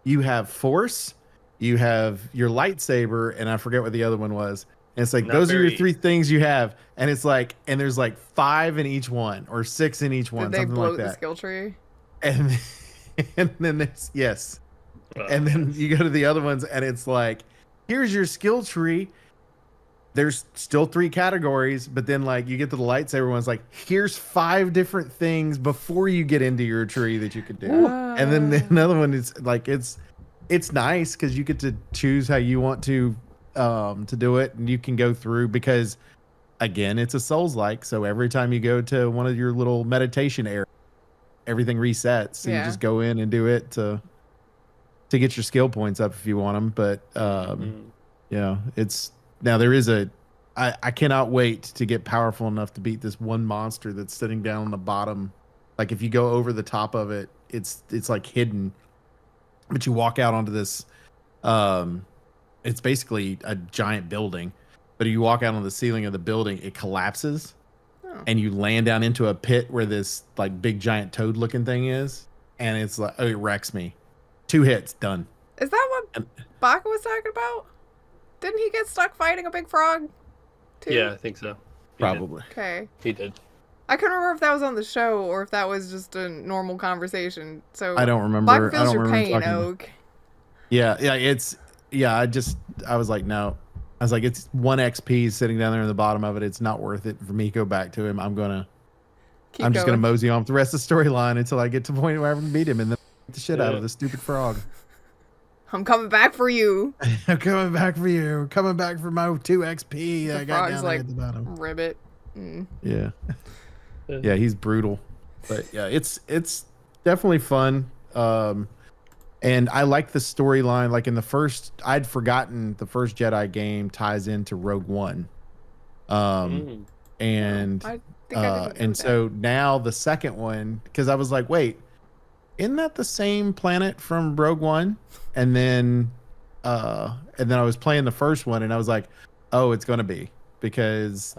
You have force, you have your lightsaber, and I forget what the other one was. And it's like, those are your three things you have. And it's like, and there's like 5 in each one or 6 in each one. Did they something bloat like that. the skill tree? And then there's, yes. And then you go to the other ones and it's like, here's your skill tree. There's still 3 categories, but then like you get to the lightsaber ones, like here's 5 different things before you get into your tree that you could do. And then another one is like, it's nice because you get to choose how you want to do it, and you can go through, because again, it's a Souls-like. So every time you go to one of your little meditation areas, everything resets. So you just go in and do it to get your skill points up if you want them. But yeah, it's. Now there is I cannot wait to get powerful enough to beat this one monster that's sitting down on the bottom. Like if you go over the top of it, it's like hidden, but you walk out onto this. It's basically a giant building, but you walk out on the ceiling of the building, it collapses, and you land down into a pit where this like big giant toad looking thing is, and it's like, oh, it wrecks me. 2 hits, done. Is that what Baka was talking about? Didn't he get stuck fighting a big frog? Too? Yeah, I think so. He Probably. Okay. He did. I couldn't remember if that was on the show or if that was just a normal conversation. So I don't remember. Baka I feels don't your remember pain, talking about- Oak. Yeah. I was like, no. I was like, it's 1 XP sitting down there in the bottom of it. It's not worth it for me to go back to him. I'm just gonna mosey on with the rest of the storyline until I get to the point where I can beat him and then beat the shit out of the stupid frog. I'm coming back for you. I'm coming back for you. I'm coming back for my 2 XP that I got down there like, at the bottom. Ribbit. Mm. Yeah. Yeah, he's brutal. But yeah, it's definitely fun. And I like the storyline. Like in the first, I'd forgotten the first Jedi game ties into Rogue One. And I think I didn't know and that. so now the second one, because I was like, wait, isn't that the same planet from Rogue One? And then I was playing the first one and I was like, oh, it's gonna be because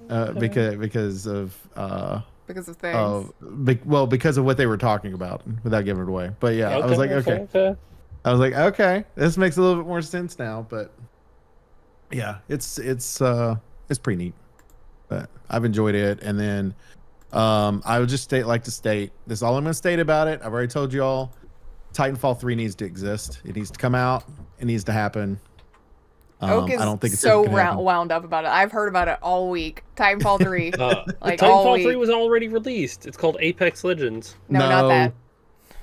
because of things. because of what they were talking about without giving it away. But yeah, I was like, okay. I was like, okay, this makes a little bit more sense now. But yeah, it's pretty neat. But I've enjoyed it. And then I would just like to state this is all I'm going to state about it. I've already told you all. Titanfall 3 needs to exist. It needs to come out. It needs to happen. Oak is I don't think it's so gonna happen. wound up about it. I've heard about it all week. Titanfall 3. Like Titanfall all 3 week. was already released. It's called Apex Legends. No, not that.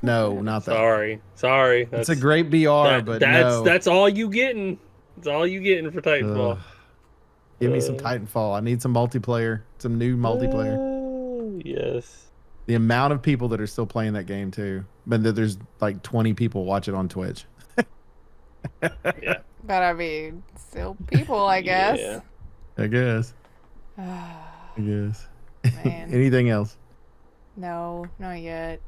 No, not that. Sorry. It's a great BR, but no. That's all you getting. That's all you getting for Titanfall. Give me some Titanfall. I need some multiplayer. Some new multiplayer. Yes. The amount of people that are still playing that game too. But there's like 20 people watch it on Twitch. Yeah. But I mean, still people, I guess. Yeah. I guess. Man. Anything else? No, not yet.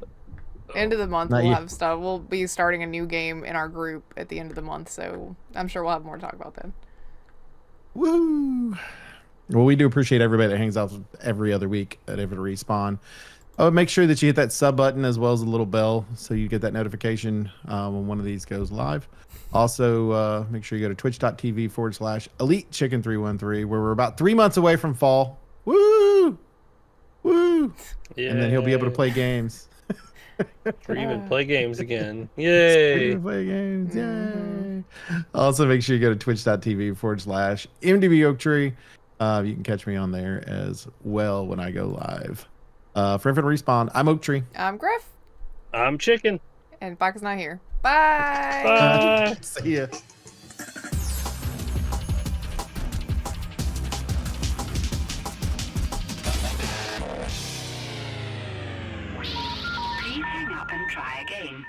End of the month, Not we'll yet. have stuff. We'll be starting a new game in our group at the end of the month, so I'm sure we'll have more to talk about then. Woo! Well, we do appreciate everybody that hangs out every other week at Every Respawn. Oh, make sure that you hit that sub button as well as the little bell so you get that notification when one of these goes live. Also, make sure you go to twitch.tv/EliteChicken313 where we're about 3 months away from fall. Woo! Woo! Yeah. And then he'll be able to play games. Or even play games again. Yay. Play games. Yay. Also, make sure you go to twitch.tv/MDBOaktree. You can catch me on there as well when I go live. For Infinite Respawn, I'm Oaktree. I'm Griff, I'm Chicken. and Baka's not here. Bye! Bye. See ya. Please hang up and try again.